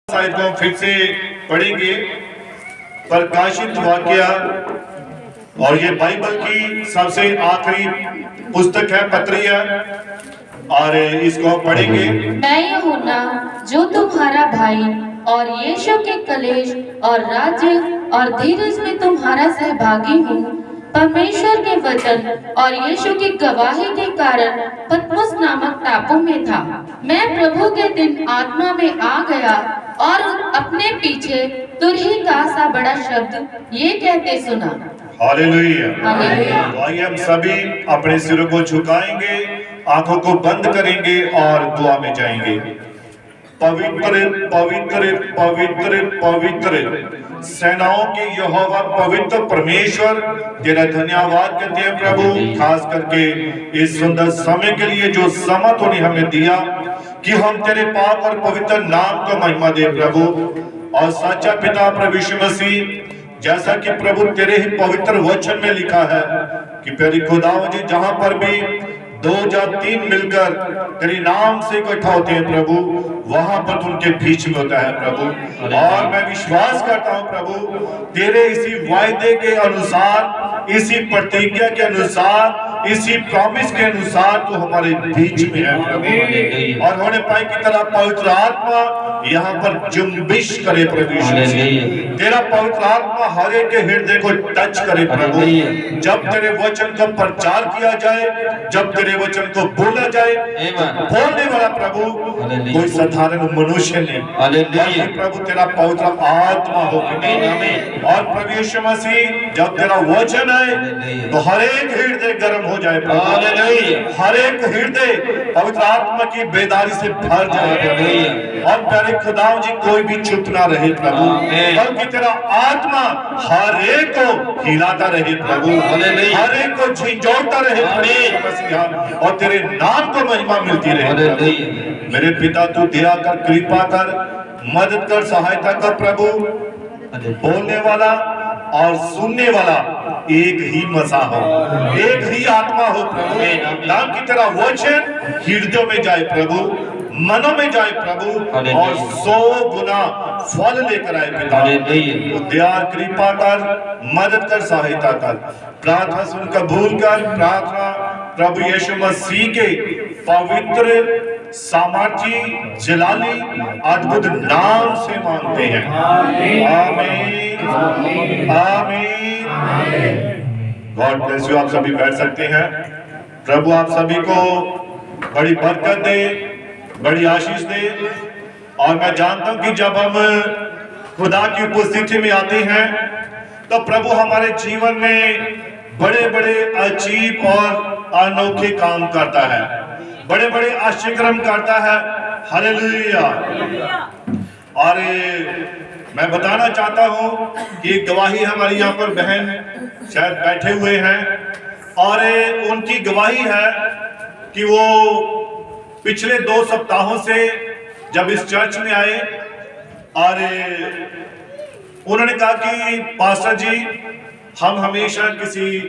शायद को फिर से पढ़ेंगे प्रकाशित वाक्य। और ये बाइबल की सबसे आखिरी पुस्तक है, पत्री है, और इसको पढ़ेंगे। मैं यूहन्ना जो तुम्हारा भाई और यीशु के कलेश और राज्य और धीरज में तुम्हारा सहभागी हूँ, परमेश्वर के वचन और यीशु की गवाही के कारण पतमुस नामक टापू में था। मैं प्रभु के दिन आत्मा में आ गया और अपने पीछे तुरही का सा बड़ा शब्द ये कहते सुना, हालेलुया। हालेलुया। तो आइए हम सभी अपने सिरों को झुकाएंगे, आंखों को बंद करेंगे और दुआ में जाएंगे। पवित्र पवित्र पवित्र पवित्र सेनाओं के यहोवा पवित्र परमेश्वर, तेरा धन्यवाद करते हैं प्रभु, खास करके इस सुंदर समय के लिए जो समय तूने हमें दिया कि हम तेरे पाक और पवित्र नाम को महिमा दे प्रभु। और सच्चा पिता प्रभु यीशु मसीह, जैसा कि प्रभु तेरे ही पवित्र वचन में लिखा है कि प्यारे खुदावंद जी, जहां पर भी 2 या 3 मिलकर तेरे नाम से इकट्ठा होते हैं प्रभु, वहां पर तू उनके बीच में होता है प्रभु। और मैं विश्वास करता हूं प्रभु, तेरे इसी वायदे के अनुसार, इसी प्रतिज्ञा के अनुसार, इसी प्रॉमिस के अनुसार तू हमारे बीच में है प्रभु। और होने पाए की तरह पवित्र आत्मा यहाँ पर जुम्बिश करे प्रभु। तेरा पवित्र आत्मा हर एक के हृदय को टच करे प्रभु। जब तेरे वचन का प्रचार किया जाए, जब तेरे वचन को बोला जाए, बोलने वाला प्रभु कोई साधारण मनुष्य नहीं, प्रभु तेरा पवित्र आत्मा हो। और प्रभु यीशु मसीह, जब तेरा वचन है तो हर एक हृदय गर्म हो जाए प्रभु, हर एक हृदय पवित्र आत्मा की बेदारी से भर जाए प्रभु। और प्यारे खुदावंद जी, कोई भी चुप ना रहे प्रभु, बल्कि तेरा आत्मा हर एक को हिलाता रहे प्रभु, हर एक को झिंझोड़ता रहे प्रभु, और तेरे नाम को महिमा मिलती रहे। मेरे पिता, तू दया कर, कृपा कर, मदद कर, सहायता कर प्रभु। बोलने वाला और सुनने वाला एक ही मसा हो, एक ही आत्मा हो प्रभु। नाम की तरह वचन हृदयों में जाए प्रभु, मनों में जाए प्रभु, और 100 गुना फल लेकर आए पिता। तो दया कृपा कर, मदद कर, सहायता कर। प्रार्थना सुन कबूल कर। प्रार्थना प्रभु यीशु मसीह के पवित्र, सामर्थी, जलाली, अद्भुत नाम से मांगते हैं। आमीन, आमीन। God bless you. आप सभी बैठ सकते हैं। प्रभु आप सभी को बड़ी बरकत दे, बड़ी आशीष दे। और मैं जानता हूं कि जब हम खुदा की उपस्थिति में आते हैं तो प्रभु हमारे जीवन में बड़े बड़े अजीब और अनोखे काम करता है, बड़े बड़े आश्चर्यक्रम करता है। हालेलुया। और मैं बताना चाहता हूं कि गवाही हमारी यहाँ पर बहन शायद बैठे हुए हैं, और उनकी गवाही है कि वो पिछले 2 सप्ताहों से जब इस चर्च में आए, और उन्होंने कहा कि पास्टर जी, हम हमेशा किसी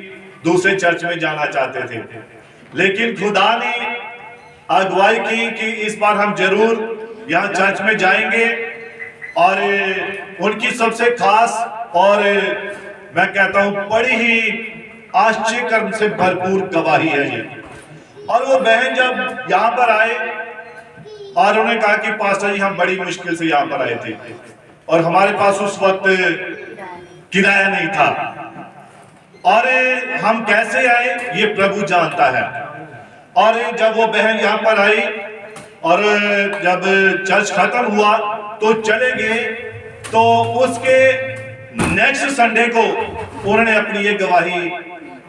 दूसरे चर्च में जाना चाहते थे, लेकिन खुदा ने अगुवाई की कि इस बार हम जरूर यहाँ चर्च में जाएंगे। और उनकी सबसे खास और मैं कहता हूँ बड़ी ही आश्चर्य से भरपूर गवाही है ये। और वो बहन जब यहाँ पर आए और उन्होंने कहा कि पास्टर जी, हम बड़ी मुश्किल से यहाँ पर आए थे और हमारे पास उस वक्त किराया नहीं था, और हम कैसे आए ये प्रभु जानता है। और जब वो बहन यहाँ पर आई और जब चर्च खत्म हुआ तो चले गए, तो उसके नेक्स्ट संडे को उन्होंने अपनी ये गवाही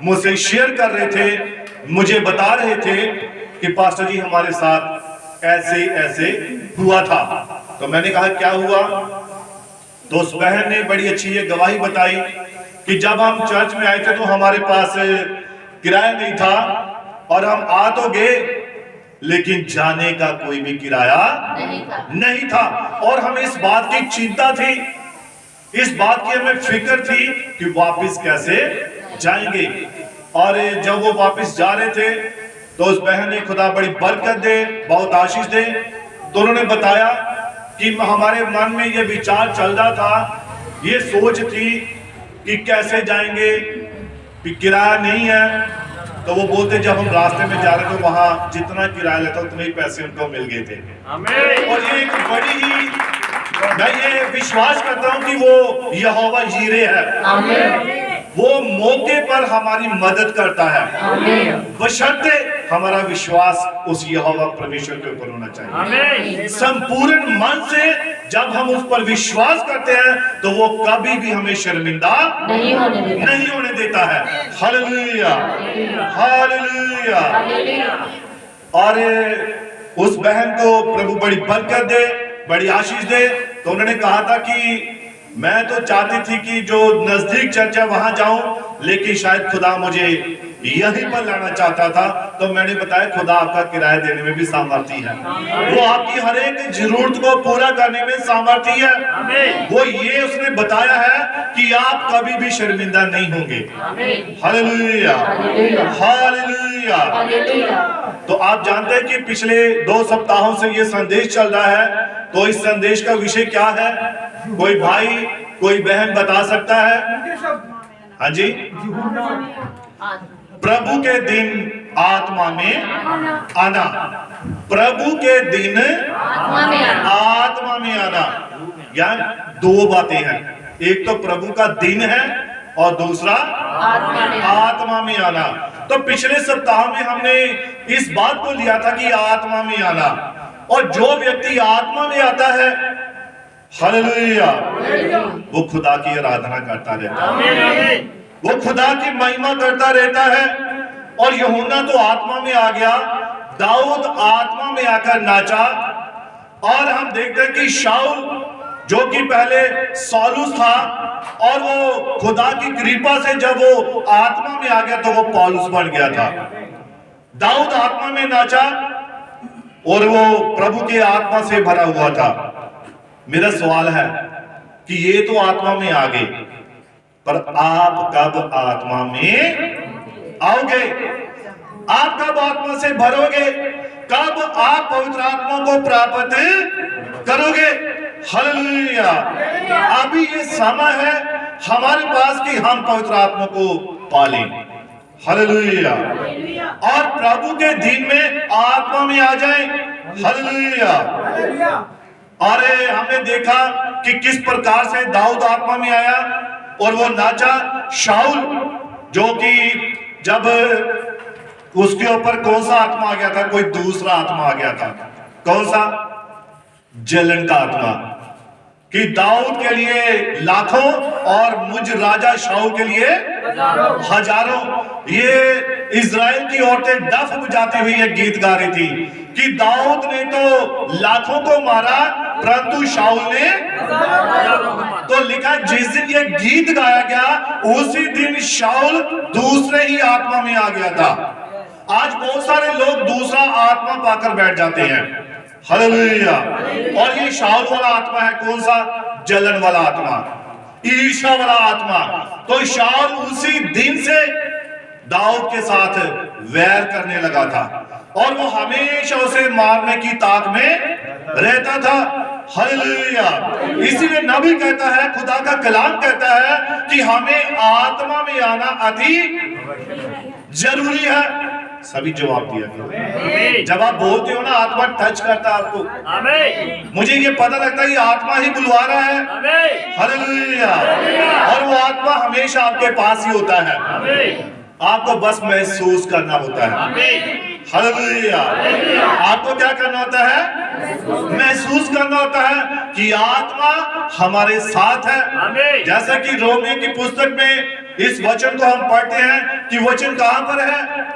मुझसे शेयर कर रहे थे, मुझे बता रहे थे कि पास्टर जी हमारे साथ ऐसे ऐसे हुआ था। तो मैंने कहा क्या हुआ? तो उस बहन ने बड़ी अच्छी ये गवाही बताई कि जब हम चर्च में आए थे तो हमारे पास किराया नहीं था, और हम आ तो गए लेकिन जाने का कोई भी किराया नहीं था। और हमें इस बात की चिंता थी, इस बात की हमें फिक्र थी कि वापस कैसे जाएंगे। और जब वो वापस जा रहे थे तो उस बहन ने, खुदा बड़ी बरकत दे, बहुत आशीष दे, तो उन्होंने बताया कि हमारे मन में ये विचार चल रहा था, ये सोच थी कि कैसे जाएंगे, कि किराया नहीं है। तो वो बोलते जब हम रास्ते में जा रहे थे वहां जितना किराया लेता उतने ही पैसे उनको मिल गए थे। और ये एक बड़ी ही, मैं ये विश्वास करता हूं कि वो यहोवा जीरे है। वो मौके पर हमारी मदद करता है, बशर्ते हमारा विश्वास उस यहोवा परमेश्वर के ऊपर होना चाहिए। संपूर्ण मन से जब हम उस पर विश्वास करते हैं तो वो कभी भी हमें शर्मिंदा नहीं होने देता है। Hallelujah, hallelujah. और उस बहन को प्रभु बड़ी बरकत दे, बड़ी आशीष दे। तो उन्होंने कहा था कि मैं तो चाहती थी कि जो नजदीक चर्च है वहां जाऊं, लेकिन शायद खुदा मुझे यहीं पर लाना चाहता था। तो मैंने बताया खुदा आपका किराया देने में भी सामर्थी है, वो आपकी हर एक जरूरत को पूरा करने में सामर्थी है। वो ये उसने बताया है कि आप कभी भी शर्मिंदा नहीं होंगे। Hallelujah, hallelujah. तो आप जानते हैं कि पिछले 2 सप्ताहों से ये संदेश चल रहा है। तो इस संदेश का विषय क्या है? कोई भाई, कोई बहन बता सकता है? हाँ जी। प्रभु के दिन आत्मा में आना। प्रभु के दिन आत्मा में आना, यानी 2 बातें हैं। एक तो प्रभु का दिन है और दूसरा आत्मा में आना। तो पिछले सप्ताह में हमने इस बात को लिया था कि आत्मा में आना, और जो व्यक्ति आत्मा में आता है, हालेलुया, वो खुदा की आराधना करता रहता है, वो खुदा की महिमा करता रहता है। और यूहन्ना तो आत्मा में आ गया, दाऊद आत्मा में आकर नाचा। और हम देखते हैं कि शाऊल जो कि पहले सौलुस था, और वो खुदा की कृपा से जब वो आत्मा में आ गया तो वो पौलुस बन गया था। दाऊद आत्मा में नाचा और वो प्रभु के आत्मा से भरा हुआ था। मेरा सवाल है कि ये तो आत्मा में आ गए, पर आप कब आत्मा में आओगे? आप कब आत्मा से भरोगे? कब आप पवित्र आत्मा को प्राप्त करोगे? हालेलुया। अभी ये समय है हमारे पास कि हम पवित्र आत्मा को पालें। हालेलुया। और प्रभु के दिन में आत्मा में आ जाए। हालेलुया। अरे हमने देखा कि किस प्रकार से दाऊद आत्मा में आया और वो नाचा। शाऊल जो कि जब उसके ऊपर कौन सा आत्मा आ गया था? कोई दूसरा आत्मा आ गया था। कौन सा? जलन का आत्मा, कि दाऊद के लिए लाखों और मुझ राजा शाऊल के लिए हजारों। ये इजराइल की औरतें डफ बजाती हुई एक गीत गा रही थी कि दाऊद ने तो लाखों को मारा परंतु शाऊल ने तो लिखा जिस दिन ये गीत गाया गया उसी दिन शाऊल दूसरे ही आत्मा में आ गया था। आज बहुत सारे लोग दूसरा आत्मा पाकर बैठ जाते हैं। हालेलुया। और ये शाऊल वाला आत्मा है कौन सा? जलन वाला आत्मा, ईर्ष्या वाला आत्मा। तो शाऊल उसी दिन से दाऊद के साथ वैर करने लगा था और वो हमेशा उसे मारने की ताक में रहता था। हालेलुया। इसीलिए नबी कहता है, खुदा का कलाम कहता है कि हमें आत्मा में आना अति जरूरी है। सभी जवाब दिया। जब आप बोलते हो ना आत्मा टच करता है आपको, मुझे ये पता लगता है ये आत्मा ही बुलवा रहा है। हालेलुया। और वो आत्मा हमेशा आपके पास ही होता है, आपको बस महसूस करना होता है। हालेलुया। आपको क्या करना होता है? महसूस करना होता है कि आत्मा हमारे साथ है। जैसा कि रोमियो की पुस्तक में इस वचन को हम पढ़ते हैं कि वचन कहां पर है?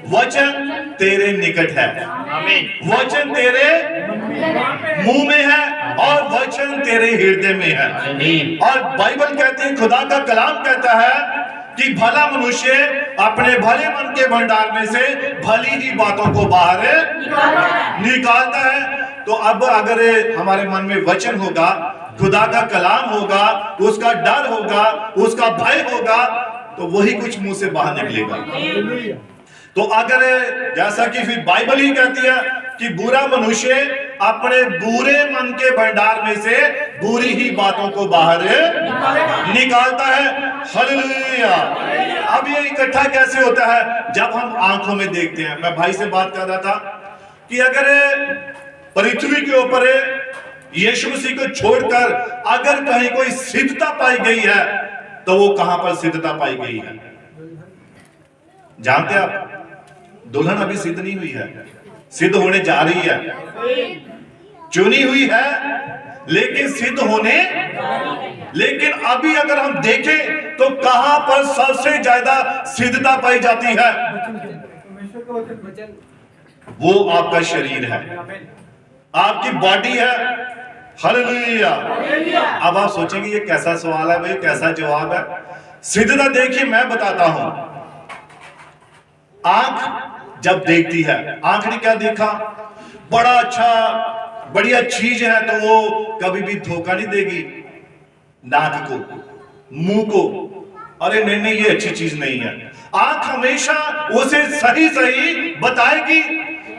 वचन तेरे निकट है, वचन तेरे मुंह में है और वचन तेरे हृदय में है। और बाइबल कहती है, खुदा का कलाम कहता है कि भला मनुष्य अपने भले मन के भंडार में से भली ही बातों को बाहर निकालता है। तो अब अगर हमारे मन में वचन होगा, खुदा का कलाम होगा, उसका डर होगा, उसका भय होगा, तो वही कुछ मुंह से बाहर निकलेगा। तो अगर जैसा कि फिर बाइबल ही कहती है कि बुरा मनुष्य अपने बुरे मन के भंडार में से बुरी ही बातों को बाहर निकालता है। हालेलुया। अब ये इकट्ठा कैसे होता है? जब हम आंखों में देखते हैं। मैं भाई से बात कर रहा था कि अगर पृथ्वी के ऊपर यीशु मसीह को छोड़कर अगर कहीं कोई सिद्धता पाई गई है तो वो कहां पर सिद्धता पाई गई है? जानते आप? दुल्हन अभी सिद्ध नहीं हुई है, सिद्ध होने जा रही है। चुनी हुई है लेकिन सिद्ध होने, लेकिन अभी अगर हम देखें तो कहां पर सबसे ज्यादा सिद्धता पाई जाती है? वो आपका शरीर है, आपकी बॉडी है। हालेलुया। अब आप सोचेंगे ये कैसा सवाल है भाई, कैसा जवाब है? सिद्धता देखिए, मैं बताता हूं। आंख जब देखती है, आंख ने क्या देखा? बड़ा अच्छा बढ़िया चीज है तो वो कभी भी धोखा नहीं देगी नाक को, मुंह को। अरे नहीं नहीं, ये अच्छी चीज नहीं है। आंख हमेशा उसे सही सही बताएगी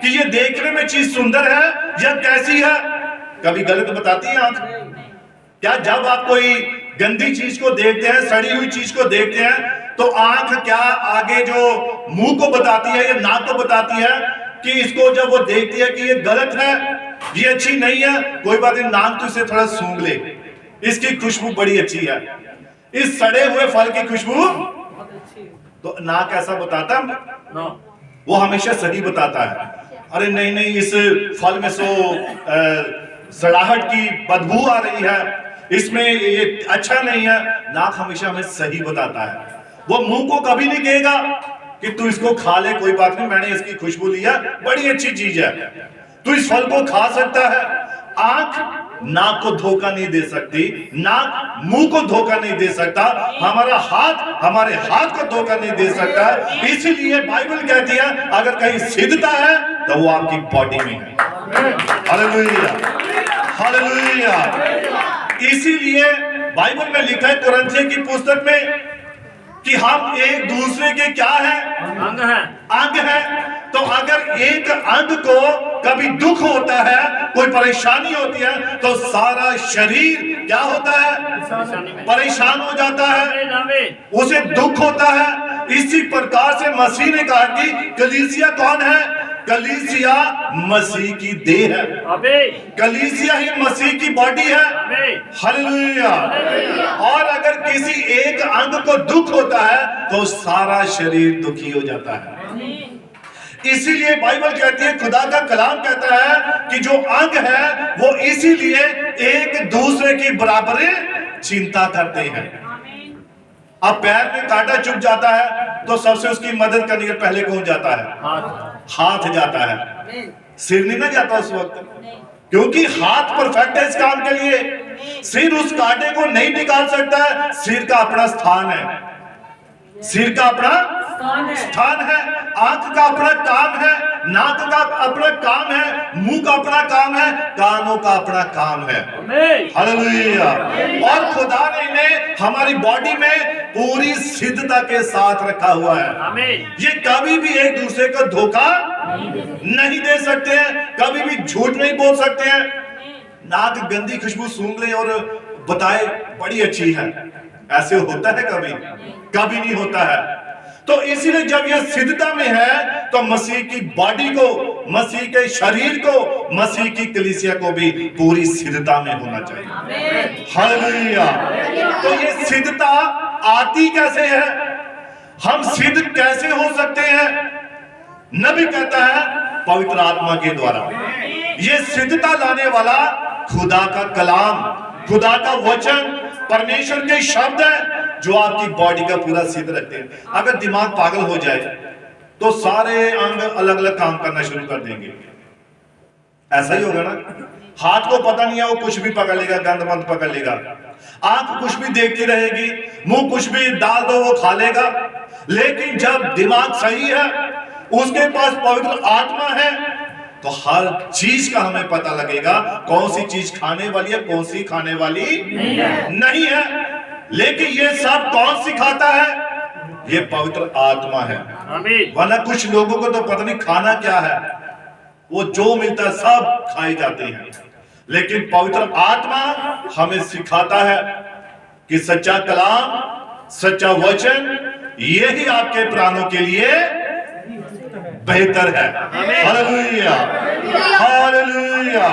कि ये देखने में चीज सुंदर है या कैसी है। कभी गलत बताती है आंख? क्या जब आप कोई गंदी चीज को देखते हैं, सड़ी हुई चीज को देखते हैं, तो आंख क्या आगे जो मुंह को बताती है या नाक को बताती है कि इसको जब वो देखती है कि ये गलत है, ये अच्छी नहीं है, कोई बात नहीं, नाक तो इसे थोड़ा सूंघ ले, इसकी खुशबू बड़ी अच्छी है, इस सड़े हुए फल की खुशबू, तो नाक ऐसा बताता है? वो हमेशा सही बताता है। अरे नहीं नहीं, इस फल में सड़ाहट की बदबू आ रही है, इसमें ये अच्छा नहीं है। नाक हमेशा हमें सही बताता है। वो मुंह को कभी नहीं कहेगा कि तू इसको खा ले, कोई बात नहीं, मैंने इसकी खुशबू लिया, बड़ी अच्छी चीज है, तू इस फल को खा सकता है। आंख नाक को धोखा नहीं दे सकती, नाक मुंह को धोखा नहीं दे सकता, हमारा हाथ हमारे हाथ को धोखा नहीं दे सकता। इसीलिए बाइबल कहती है अगर कहीं सिद्धता है तो वो आपकी बॉडी में है। Hallelujah, hallelujah. इसीलिए बाइबल में लिखा है कुरिन्थियों की पुस्तक में कि हम एक दूसरे के क्या है? अंग है। अंग है। तो अगर एक अंग को कभी दुख होता है, कोई परेशानी होती है, तो सारा शरीर क्या होता है? परेशान हो जाता है, उसे दुख होता है। इसी प्रकार से मसीह ने कहा कि कलीसिया कौन है? कलीसिया मसीह की देह है, कलीसिया ही मसीह की बॉडी है। हालेलुया। और अगर किसी एक अंग को दुख होता है तो सारा शरीर दुखी हो जाता है। इसीलिए बाइबल कहती है, खुदा का कलाम कहता है कि जो अंग है वो इसीलिए एक दूसरे की बराबरी चिंता करते हैं। अब पैर में कांटा चुभ जाता है तो सबसे उसकी मदद करने के पहले कौन जाता है? हाथ जाता है, सिर नहीं ना जाता उस वक्त, क्योंकि हाथ परफेक्ट है इस काम के लिए। सिर उस कांटे को नहीं निकाल सकता है, सिर का अपना स्थान है, सिर का अपना स्थान है, आंख का अपना काम है, नाक का अपना काम है, मुंह का अपना काम है, कानों का अपना काम है। हालेलुया। और खुदा ने इन्हें हमारी बॉडी में पूरी सिद्धता के साथ रखा हुआ है। ये कभी भी एक दूसरे को धोखा नहीं दे सकते हैं, कभी भी झूठ नहीं बोल सकते हैं। नाक गंदी खुशबू सूंघ ले और बताए बड़ी अच्छी है, ऐसे होता है? कभी कभी नहीं होता है। तो इसीलिए जब यह सिद्धता में है तो मसीह की बॉडी को, मसीह के शरीर को, मसीह की कलीसिया को भी पूरी सिद्धता में होना चाहिए। हालेलुया। तो ये सिद्धता आती कैसे है? हम सिद्ध कैसे हो सकते हैं? नबी कहता है पवित्र आत्मा के द्वारा। ये सिद्धता लाने वाला खुदा का कलाम, खुदा का वचन, परमेश्वर के शब्द है जो आपकी बॉडी का पूरा सिद्ध रखते हैं। अगर दिमाग पागल हो जाए तो सारे अंग अलग अलग काम करना शुरू कर देंगे, ऐसा ही होगा ना। हाथ को पता नहीं है, वो कुछ भी पकड़ लेगा, गंद मंद पकड़ लेगा। आंख कुछ भी देखती रहेगी, मुंह कुछ भी डाल दो वो खा लेगा। लेकिन जब दिमाग सही है, उसके पास पवित्र आत्मा है, तो हर चीज का हमें पता लगेगा कौन सी चीज खाने वाली है, कौन सी खाने वाली नहीं है। लेकिन ये सब कौन सिखाता है? ये पवित्र आत्मा है। वरना कुछ लोगों को तो पता नहीं खाना क्या है, वो जो मिलता है सब खाए जाते हैं, लेकिन पवित्र आत्मा हमें सिखाता है कि सच्चा कलाम, सच्चा वचन यही आपके प्राणों के लिए बेहतर है। Hallelujah, hallelujah.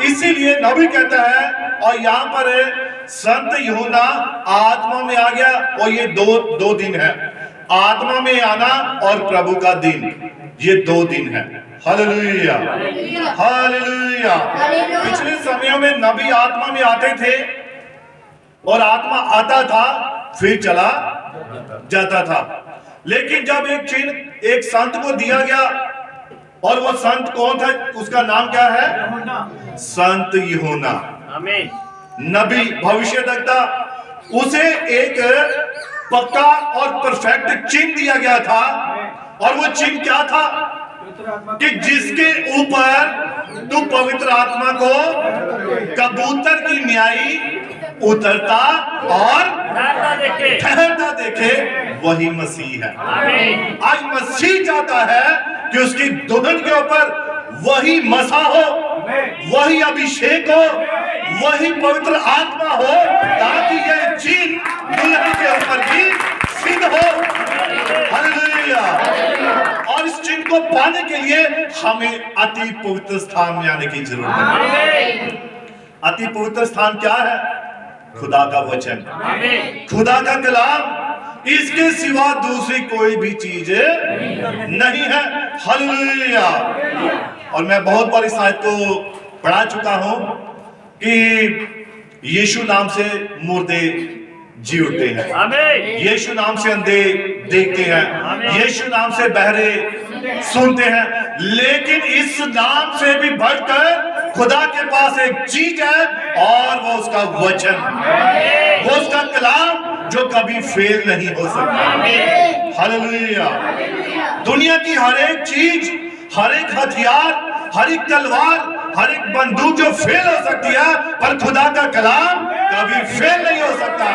इसीलिए नबी कहता है, और यहाँ पर संत यूहन्ना आत्मा में आ गया, और ये दो दिन है, आत्मा में आना और प्रभु का दिन, ये 2 दिन है। Hallelujah, hallelujah. पिछले समयों में नबी आत्मा में आते थे और आत्मा आता था फिर चला जाता था, लेकिन जब एक चिन्ह एक संत को दिया गया, और वो संत कौन था, उसका नाम क्या है? संत यूहन्ना, नबी, भविष्यद्वक्ता। उसे एक पक्का और परफेक्ट चिन्ह दिया गया था, और वो चिन्ह क्या था कि जिसके ऊपर तू पवित्र आत्मा को कबूतर की न्यायी उतरता और ठहरता देखे, वही मसीह है। आज मसीह चाहता है कि उसकी दुल्हन के ऊपर वही मसा हो, वही अभिषेक हो, वही पवित्र आत्मा हो, ताकि यह चिन्ह दुल्हन के ऊपर भी सिद्ध हो। हालेलुया। और इस चिन्ह को पाने के लिए हमें अति पवित्र स्थान में आने की जरूरत है। अति पवित्र स्थान क्या है? खुदा का वचन, खुदा का कलाम। इसके सिवा दूसरी कोई भी चीज नहीं है। हालेलुया। और मैं बहुत बार इस आयत को पढ़ा चुका हूं कि यीशु नाम से मुर्दे जी उठते हैं, यीशु नाम से अंधे देखते हैं, यीशु नाम से बहरे सुनते हैं। लेकिन इस नाम से भी बढ़कर खुदा के पास एक चीज है, और वो उसका वचन, वो उसका कलाम, जो कभी फेल नहीं हो सकता। हालेलुया। दुनिया की हर एक चीज, हर एक हथियार, हर एक तलवार, हर एक बंदूक जो फेल हो सकती है, पर खुदा का कलाम कभी फेल नहीं हो सकता।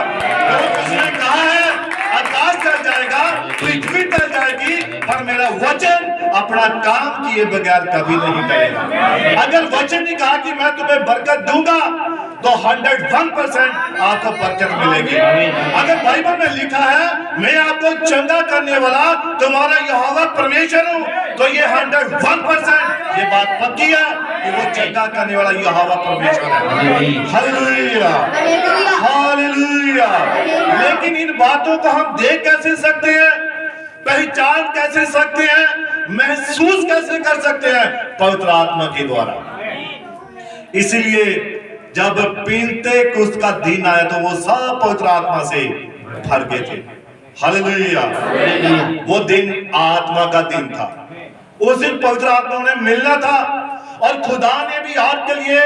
उसने कहा है आकाश टल जाएगा, पृथ्वी टल जाएगी, पर मेरा वचन अपना काम किए बगैर कभी नहीं टलेगा। अगर वचन ने कहा कि मैं तुम्हें बरकत दूंगा, तो 101% आपको बरकत मिलेगी। अगर बाइबल में लिखा है मैं आपको चंगा करने वाला तुम्हारा यहोवा परमेश्वर हूं, तो ये 101% ये बात पक्की है कि वो चंगा करने वाला यहोवा परमेश्वर है। Hallelujah, hallelujah. लेकिन इन बातों को हम देख कैसे सकते हैं, पहचान कैसे सकते हैं, महसूस कैसे कर सकते हैं? पवित्र आत्मा के द्वारा। इसीलिए जब पेंतेकुस्त का दिन आया तो वो सब पवित्र आत्मा से भर गए थे। हालेलुया। वो दिन आत्मा का दिन था। उस दिन पवित्र आत्मा ने मिलना था, और खुदा ने भी आपके लिए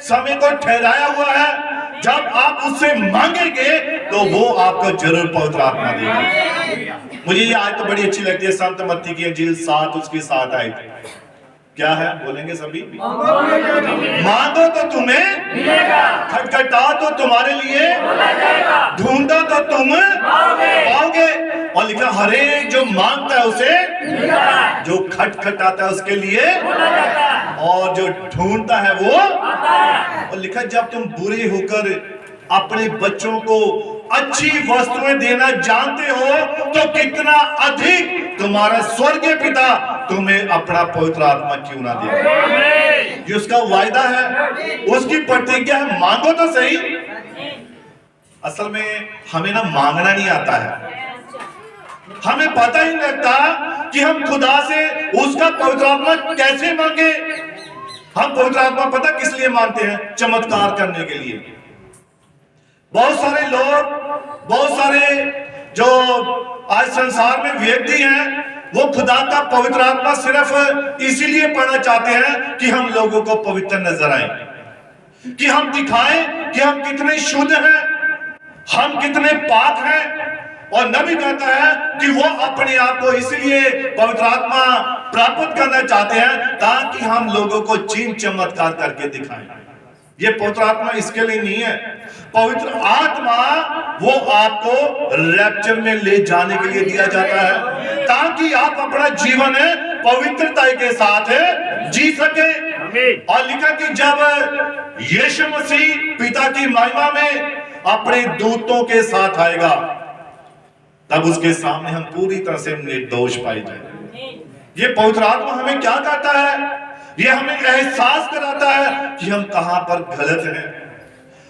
समय को ठहराया हुआ है। जब आप उससे मांगेंगे तो वो आपको जरूर पवित्र आत्मा देगा। मुझे ये आयत तो बड़ी अच्छी लगती है, संत मत्ती की अंजील 7 उसकी 7 आयत। क्या है बोलेंगे सभी? मांगो तो तुम्हें मिलेगा, खटखटा तो तुम्हारे लिए खोला जाएगा, ढूंढो तो तुम पाओगे। और लिखा हर एक जो मांगता है उसे मिलता है, जो खटखटाता है उसके लिए खोला जाता है, और जो ढूंढता है वो आता है। और लिखा जब तुम बुरे होकर अपने बच्चों को अच्छी वस्तुएं देना जानते हो, तो कितना अधिक तुम्हारा स्वर्गीय पिता तुम्हें अपना पवित्र आत्मा क्यों ना दे। ये उसका वायदा है, उसकी प्रतिज्ञा है। मांगो तो सही। असल में हमें ना मांगना नहीं आता है, हमें पता ही नहीं लगता कि हम खुदा से उसका पवित्र आत्मा कैसे मांगे। हम पवित्र आत्मा पता किस लिए मांगते हैं? चमत्कार करने के लिए। बहुत सारे लोग, बहुत सारे जो आज संसार में व्यक्ति हैं, वो खुदा का पवित्र आत्मा सिर्फ इसीलिए पाना चाहते हैं कि हम लोगों को पवित्र नजर आए, कि हम दिखाएं कि हम कितने शुद्ध हैं, हम कितने पाक हैं। और नबी कहता है कि वो अपने आप को इसलिए पवित्र आत्मा प्राप्त करना चाहते हैं ताकि हम लोगों को चिन्ह चमत्कार करके दिखाएं। ये पवित्र आत्मा इसके लिए नहीं है। पवित्र आत्मा वो आपको रैप्चर में ले जाने के लिए दिया जाता है, ताकि आप अपना जीवन पवित्रता के साथ जी सके। और लिखा कि जब यीशु मसीह पिता की महिमा में अपने दूतों के साथ आएगा, तब उसके सामने हम पूरी तरह से निर्दोष पाए जाएंगे। ये पवित्र आत्मा हमें क्या करता है? ये हमें एहसास कराता है कि हम कहां पर गलत हैं,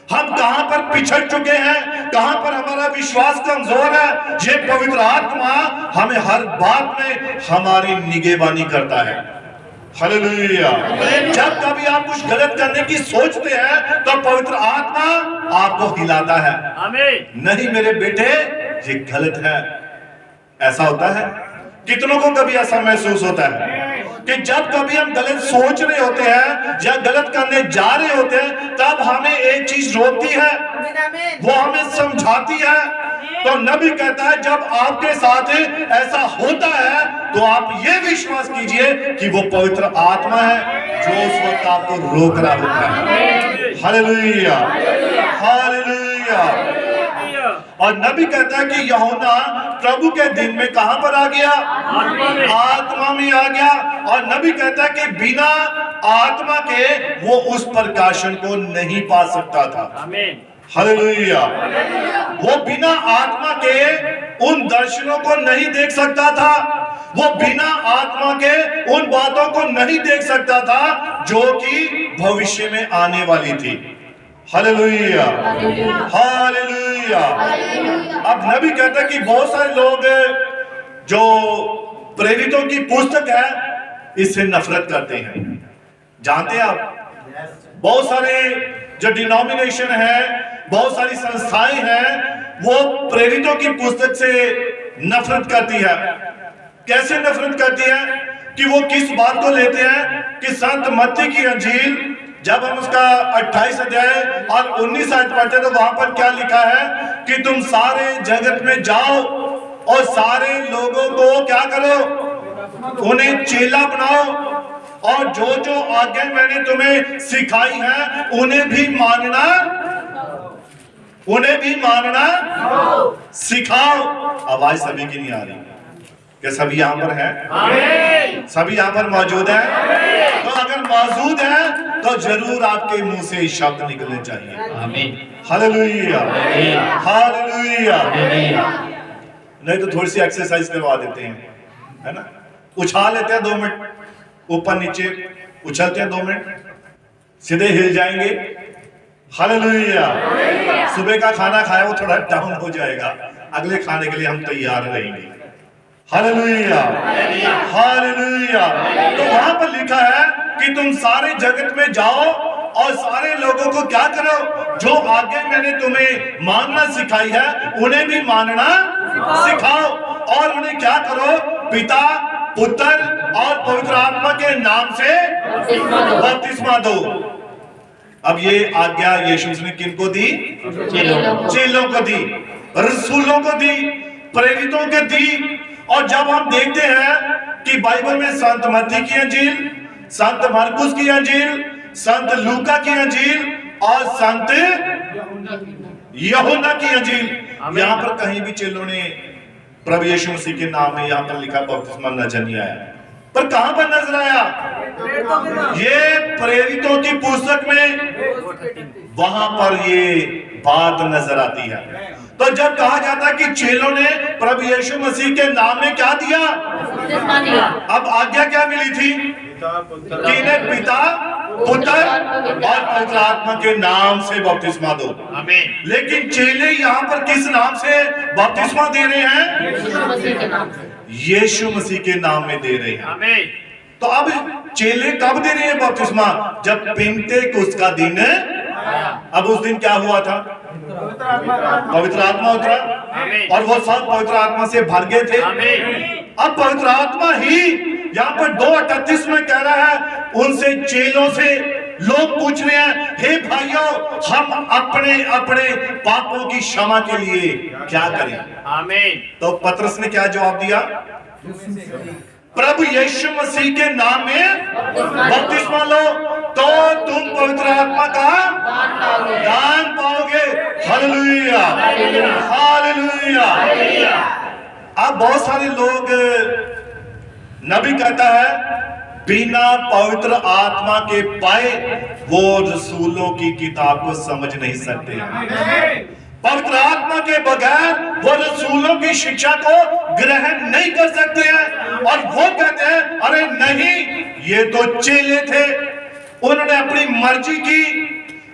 हम कहां पर पिछड़ चुके हैं, कहां पर हमारा विश्वास कमजोर है। ये पवित्र आत्मा हमें हर बात में हमारी निगहबानी करता है। हालेलुया। जब कभी आप कुछ गलत करने की सोचते हैं तो पवित्र आत्मा आपको हिलाता है, नहीं मेरे बेटे ये गलत है। ऐसा होता है, कितनों को कभी ऐसा महसूस होता है कि जब कभी हम गलत सोच रहे होते हैं या गलत करने जा रहे होते हैं, तब हमें एक चीज रोकती है, वो हमें समझाती है। तो नबी कहता है जब आपके साथ ऐसा होता है तो आप ये विश्वास कीजिए कि वो पवित्र आत्मा है जो उस वक्त आपको रोक रहा होता है। Hallelujah, hallelujah. और नबी कहता है कि यूहन्ना प्रभु के दिन में कहां पर आ गया? आत्मा में आ गया। और नबी कहता है कि बिना आत्मा के वो उस प्रकाशन को नहीं पा सकता था। हालेलुया। वो बिना आत्मा के उन दर्शनों को नहीं देख सकता था, वो बिना आत्मा के उन बातों को नहीं देख सकता था जो कि भविष्य में आने वाली थी। Hallelujah, hallelujah. अब नबी कहता है कि बहुत सारे लोग जो प्रेरितों की पुस्तक है इससे नफरत करते हैं। जानते हैं आप, बहुत सारे जो डिनोमिनेशन है, बहुत सारी संस्थाएं हैं, वो प्रेरितों की पुस्तक से नफरत करती है। कैसे नफरत करती है? कि वो किस बात को लेते हैं कि संत मत्ती की अंजील जब हम उसका 28 अध्याय और 19 आयत पढ़ते तो वहां पर क्या लिखा है कि तुम सारे जगत में जाओ और सारे लोगों को क्या करो? उन्हें चेला बनाओ, और जो जो आज्ञा मैंने तुम्हें सिखाई है उन्हें भी मानना सिखाओ। आवाज सभी की नहीं आ रही, क्या सभी यहाँ पर है? सभी यहाँ पर मौजूद है? तो अगर मौजूद है तो जरूर आपके मुंह से शब्द निकलने चाहिए। Hallelujah, hallelujah. नहीं तो थोड़ी सी एक्सरसाइज करवा देते हैं, है ना? उछाल लेते हैं 2 मिनट, ऊपर नीचे उछलते हैं 2 मिनट, सीधे हिल जाएंगे। हालेलुया। सुबह का खाना खाया वो थोड़ा डाउन हो जाएगा, अगले खाने के लिए हम तैयार रहेंगे। Hallelujah, hallelujah. तो वहां पर लिखा है कि तुम सारे जगत में जाओ और सारे लोगों को क्या करो? जो आज्ञा मैंने तुम्हें मानना सिखाई है उन्हें भी मानना सिखाओ, और उन्हें क्या करो? पिता, पुत्र और पवित्र आत्मा के नाम से बपतिस्मा दो। अब ये आज्ञा यीशु ने किनको दी? चेलों को दी, रसूलों को दी, प्रेरितों को दी। और जब हम देखते हैं कि बाइबल में संत मत्ती की अंजील, संत मार्कुस की अंजील, संत लूका की अंजील और संत यूहन्ना की अंजील, यहाँ पर कहीं भी चेलों ने प्रभु यीशु मसीह के नाम में यहाँ पर लिखा बपतिस्मा नजर नहीं आया। पर कहां पर नजर आया? ये प्रेरितों की पुस्तक में, वहां पर ये बात नजर आती है। तो जब कहा जाता है कि चेलों ने प्रभु यीशु मसीह के नाम में क्या दिया? अब आज्ञा क्या मिली थी? कि इन्हें पिता, पुत्र और पवित्र आत्मा के नाम से बपतिस्मा दो। लेकिन चेले यहाँ पर किस नाम से बपतिस्मा दे रहे हैं? यीशु मसीह के नाम में दे रहे हैं। तो अब चेले कब दे रहे हैं बपतिस्मा? जब पेंटेकोस्त का दिन। अब उस दिन क्या हुआ था? पवित्र आत्मा उतरा और वो सब पवित्र आत्मा से भर गए थे। अब पवित्र आत्मा ही यहाँ पर 2:38 में कह रहा है, उनसे चेलों से लोग पूछ रहे हैं, हे भाइयों, हम अपने अपने पापों की क्षमा के लिए क्या करें? आमीन। तो पतरस ने क्या जवाब दिया? प्रभु यीशु मसीह के नाम में बपतिस्मा लो तो तुम पवित्र आत्मा का दान पाओगे। Hallelujah, hallelujah. अब बहुत सारे लोग नबी कहता है बिना पवित्र आत्मा के पाए वो रसूलों की किताब को समझ नहीं सकते हैं। पवित्र आत्मा के बगैर वो रसूलों की शिक्षा को ग्रहण नहीं कर सकते हैं। और वो कहते हैं अरे नहीं, ये तो चेले थे, उन्होंने अपनी मर्जी की,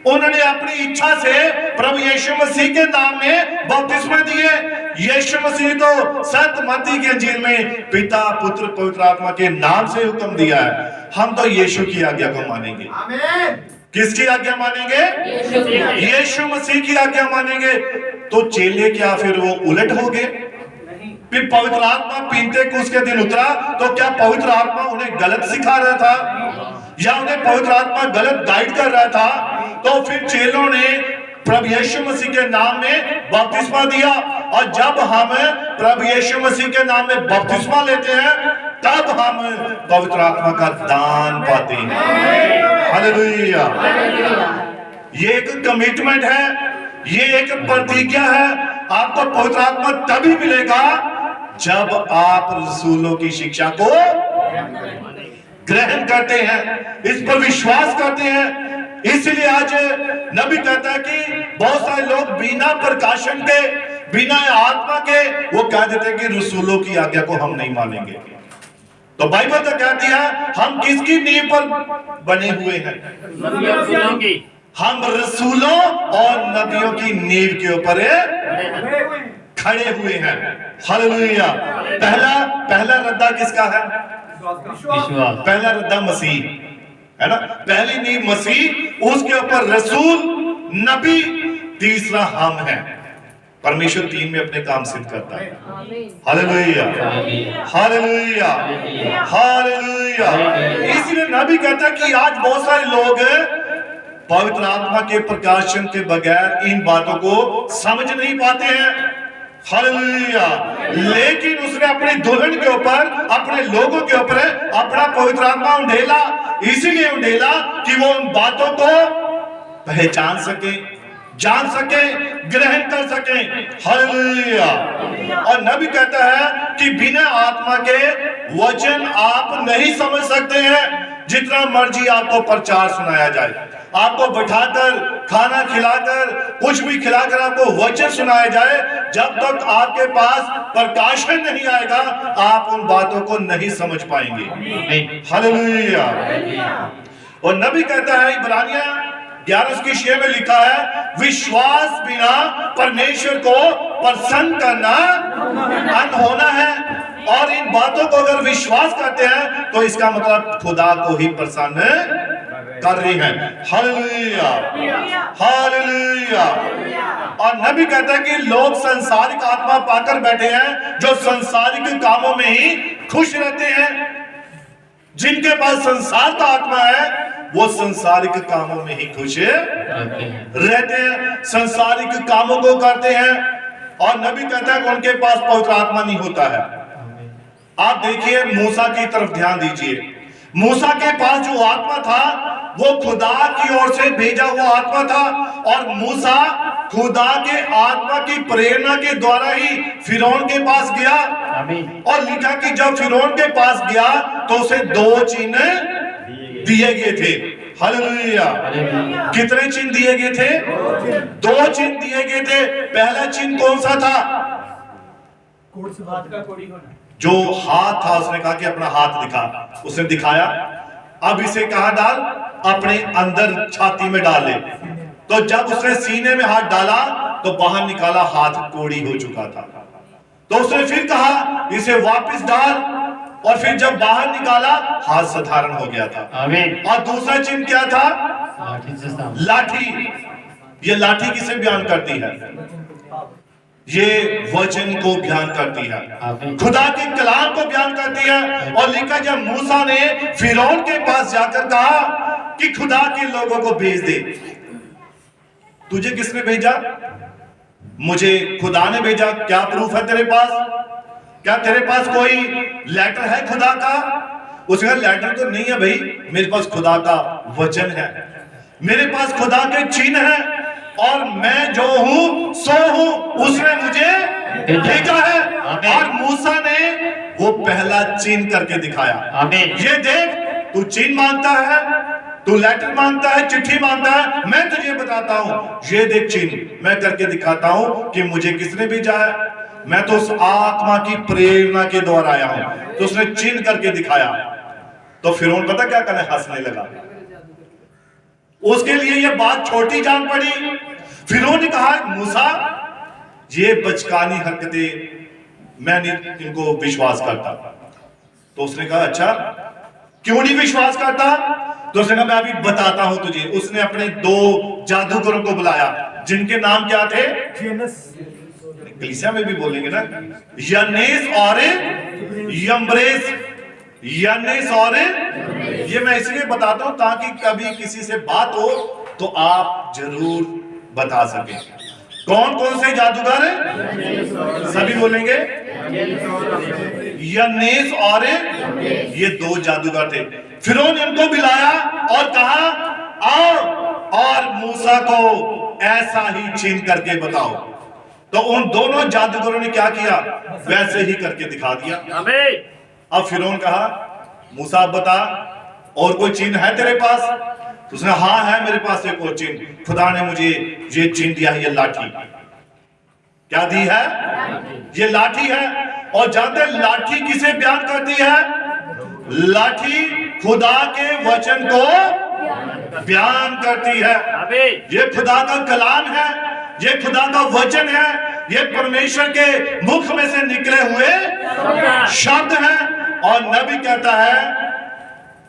उन्होंने अपनी इच्छा से प्रभु यीशु मसीह के नाम में बपतिस्मा दिए। यीशु मसीह तो संत मत्ती के इंजील में पिता पुत्र पवित्र आत्मा के नाम से हुक्म दिया है। हम तो यीशु की आज्ञा को मानेंगे। किसकी आज्ञा मानेंगे? यीशु मसीह की आज्ञा मानेंगे। तो चेले क्या फिर वो उलट हो गए? फिर पवित्र आत्मा पीनते कुछ के दिन उतरा तो क्या पवित्र आत्मा उन्हें गलत सिखा रहा था या उन्हें पवित्र आत्मा गलत गाइड कर रहा था? तो फिर चेलों ने प्रभु यीशु मसीह के नाम में बपतिस्मा दिया। और जब हम प्रभु यीशु मसीह के नाम में बपतिस्मा लेते हैं तब हम पवित्र आत्मा का दान पाते हैं। हालेलुया। ये एक कमिटमेंट है, ये एक प्रतिज्ञा है। आपको पवित्र आत्मा तभी मिलेगा जब आप रसूलों की शिक्षा को ग्रहण करते हैं, इस पर विश्वास करते हैं। इसलिए आज नबी कहता है कि बहुत सारे लोग बिना प्रकाशन के, बिना आत्मा के वो कह देते हैं कि रसूलों की आज्ञा को हम नहीं मानेंगे। तो बाइबल तो कहती है हम किसकी नींव पर बने हुए हैं? रसूलों की। हम रसूलों और नबियों की नींव के ऊपर खड़े हुए हैं। हालेलुया। पहला रद्दा किसका है? पहला रद्दा मसीह है ना। पहली नींव मसीह, उसके ऊपर रसूल, नबी, तीसरा हम हैं। परमेश्वर तीन में अपने काम सिद्ध करता है। Hallelujah, hallelujah, hallelujah. इसलिए नबी कहता है कि आज बहुत सारे लोग पवित्र आत्मा के प्रकाशन के बगैर इन बातों को समझ नहीं पाते हैं। हालेलुया। लेकिन उसने अपनी दुल्हन के ऊपर, अपने लोगों के ऊपर अपना पवित्र आत्मा उंडेला। इसीलिए उंडेला कि वो उन बातों को पहचान सके, जान सके, ग्रहण कर सके। हालेलुया। और नबी कहता है कि बिना आत्मा के वचन आप नहीं समझ सकते हैं। जितना मर्जी आपको प्रचार सुनाया जाए, आपको बैठाकर खाना खिलाकर, कुछ भी खिलाकर आपको वचन सुनाया जाए, जब तक आपके पास प्रकाशन नहीं आएगा आप उन बातों को नहीं समझ पाएंगे। हालेलुया। और नबी कहता है इब्रानिया 11:6 में लिखा है विश्वास बिना परमेश्वर को प्रसन्न करना अनहोना है। और इन बातों को अगर विश्वास करते हैं तो इसका मतलब खुदा को ही प्रसन्न कर रही है। Hallelujah, hallelujah. और नबी कहता है कि लोग संसारिक आत्मा पाकर बैठे हैं जो संसारिक कामों में ही खुश रहते हैं। जिनके पास संसार का आत्मा है वो संसारिक कामों में ही खुश रहते हैं, संसारिक कामों को करते हैं। और नबी कहता है कि उनके पास पवित्र आत्मा नहीं होता है। आप देखिए मूसा की तरफ ध्यान दीजिए। मूसा के पास जो आत्मा था वो खुदा की ओर से भेजा हुआ आत्मा था। और मूसा खुदा के आत्मा की प्रेरणा के द्वारा ही फिरौन के पास गया। और लिखा कि जब फिरौन के पास गया तो उसे 2 चिन्ह दिए गए थे। हालेलुया। कितने चिन्ह दिए गए थे? 2 चिन्ह दिए गए थे। पहला चिन्ह कौन सा था? जो हाथ था, उसने कहा कि अपना हाथ दिखा, उसने दिखाया। अब इसे कहा डाल, अपने अंदर छाती में डाल ले। तो जब उसने सीने में हाथ डाला तो बाहर निकाला, हाथ कोड़ी हो चुका था। तो उसने फिर कहा इसे वापस डाल, और फिर जब बाहर निकाला हाथ साधारण हो गया था। आमीन। और दूसरा चिन्ह क्या था? लाठी। ये लाठी किसे बयान करती है? ये वचन को बयान करती है, खुदा के कलाम को बयान करती है। और लिखा जब मूसा ने फिरौन के पास जाकर कहा कि खुदा के लोगों को भेज दे। तुझे किसने भेजा? मुझे खुदा ने भेजा। क्या प्रूफ है तेरे पास? क्या तेरे पास कोई लेटर है खुदा का? उसने कहा लेटर तो नहीं है भाई, मेरे पास खुदा का वचन है, मेरे पास खुदा के चिन्ह है। और मैं जो हूं सो हूं, उसने मुझे भेजा है। और मूसा ने वो पहला चिन्ह करके दिखाया। आमीन। ये देख, तू चिन्ह मांगता है, तू लेटर मांगता है, चिट्ठी मांगता है, मैं तुझे बताता हूं, ये देख चिन्ह मैं करके दिखाता हूं कि मुझे किसने भेजा है। मैं तो उस आत्मा की प्रेरणा के द्वारा आया हूं। तो उसने चिन्ह करके दिखाया। तो फिरौन पता क्या करने, हंसने लगा। उसके लिए ये बात छोटी जान पड़ी। फिरौन ने कहा, मूसा ये बचकानी हरकतें मैं नहीं इनको विश्वास करता। तो उसने कहा, अच्छा क्यों नहीं विश्वास करता? तो उसने कहा, मैं अभी बताता हूं तुझे। उसने अपने 2 जादूगरों को बुलाया, जिनके नाम क्या थे? कलीसिया में भी बोलेंगे ना, यन्नेस और यम्ब्रेस। यन्नेस और ये मैं इसलिए बताता हूं ताकि कभी किसी से बात हो तो आप जरूर बता सकें। कौन कौन से जादूगर हैं? सभी बोलेंगे, यन्नेस और ये 2 जादूगर थे। फिरौन इनको बुलाया और कहा, आओ और मूसा को ऐसा ही चिन्ह करके बताओ। तो उन दोनों जादूगरों ने क्या किया? वैसे ही करके दिखा दिया। अब फिरौन कहा, मूसा बता, और कोई चिन्ह है तेरे पास? तो उसने, हाँ है मेरे पास एक और चिन्ह। खुदा ने मुझे ये चिन्ह दिया है, ये लाठी। क्या दी है? ये लाठी है। और जानते लाठी किसे बयान करती है? लाठी खुदा के वचन को बयान करती है। ये खुदा का कलाम है, ये खुदा का वचन है, ये परमेश्वर के मुख में से निकले हुए शब्द हैं। और नबी कहता है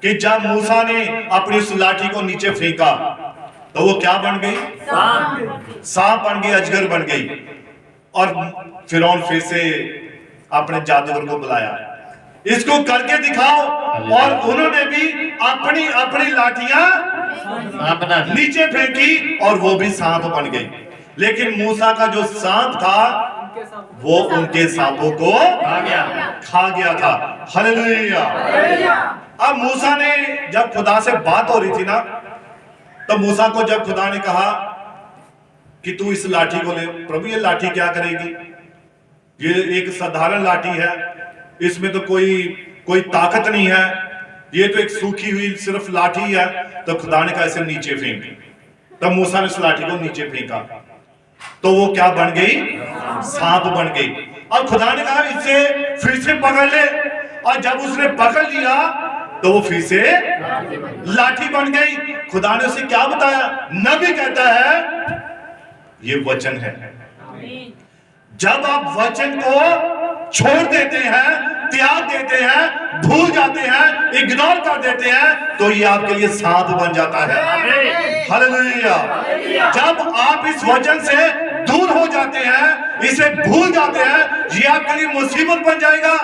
कि जब मूसा ने अपनी उस लाठी को नीचे फेंका तो वो क्या बन गई? सांप बन गई, अजगर बन गई। और फिरौन फिर से अपने जादूगर को बुलाया, इसको करके दिखाओ। और उन्होंने भी अपनी अपनी लाठियां नीचे फेंकी और वो भी सांप बन गई। लेकिन मूसा का जो सांप था वो उनके सांपों को खा गया था। हालेलुया। अब मूसा ने, जब खुदा से बात हो रही थी ना, तो मूसा को जब खुदा ने कहा कि तू इस लाठी को ले, प्रभु ये लाठी क्या करेगी? ये एक साधारण लाठी है, इसमें तो कोई ताकत नहीं है, ये तो एक सूखी हुई सिर्फ लाठी है। तो खुदा ने कहा इसे नीचे फेंक। तब मूसा ने उस लाठी को नीचे फेंका तो वो क्या बन गई? सांप बन गई। और खुदा ने कहा इसे फिर से पकड़ ले। और जब उसने पकड़ लिया तो वो फिर से लाठी बन गई। खुदा ने उसे क्या बताया? नबी कहता है ये वचन है। जब आप वचन को छोड़ देते हैं, त्याग देते हैं, भूल जाते हैं, इग्नोर कर देते हैं, तो ये आपके लिए सांप बन जाता है। हालेलुया। जब आप इस वचन से दूर हो जाते हैं, इसे भूल जाते हैं, ये आपके लिए मुसीबत बन जाएगा।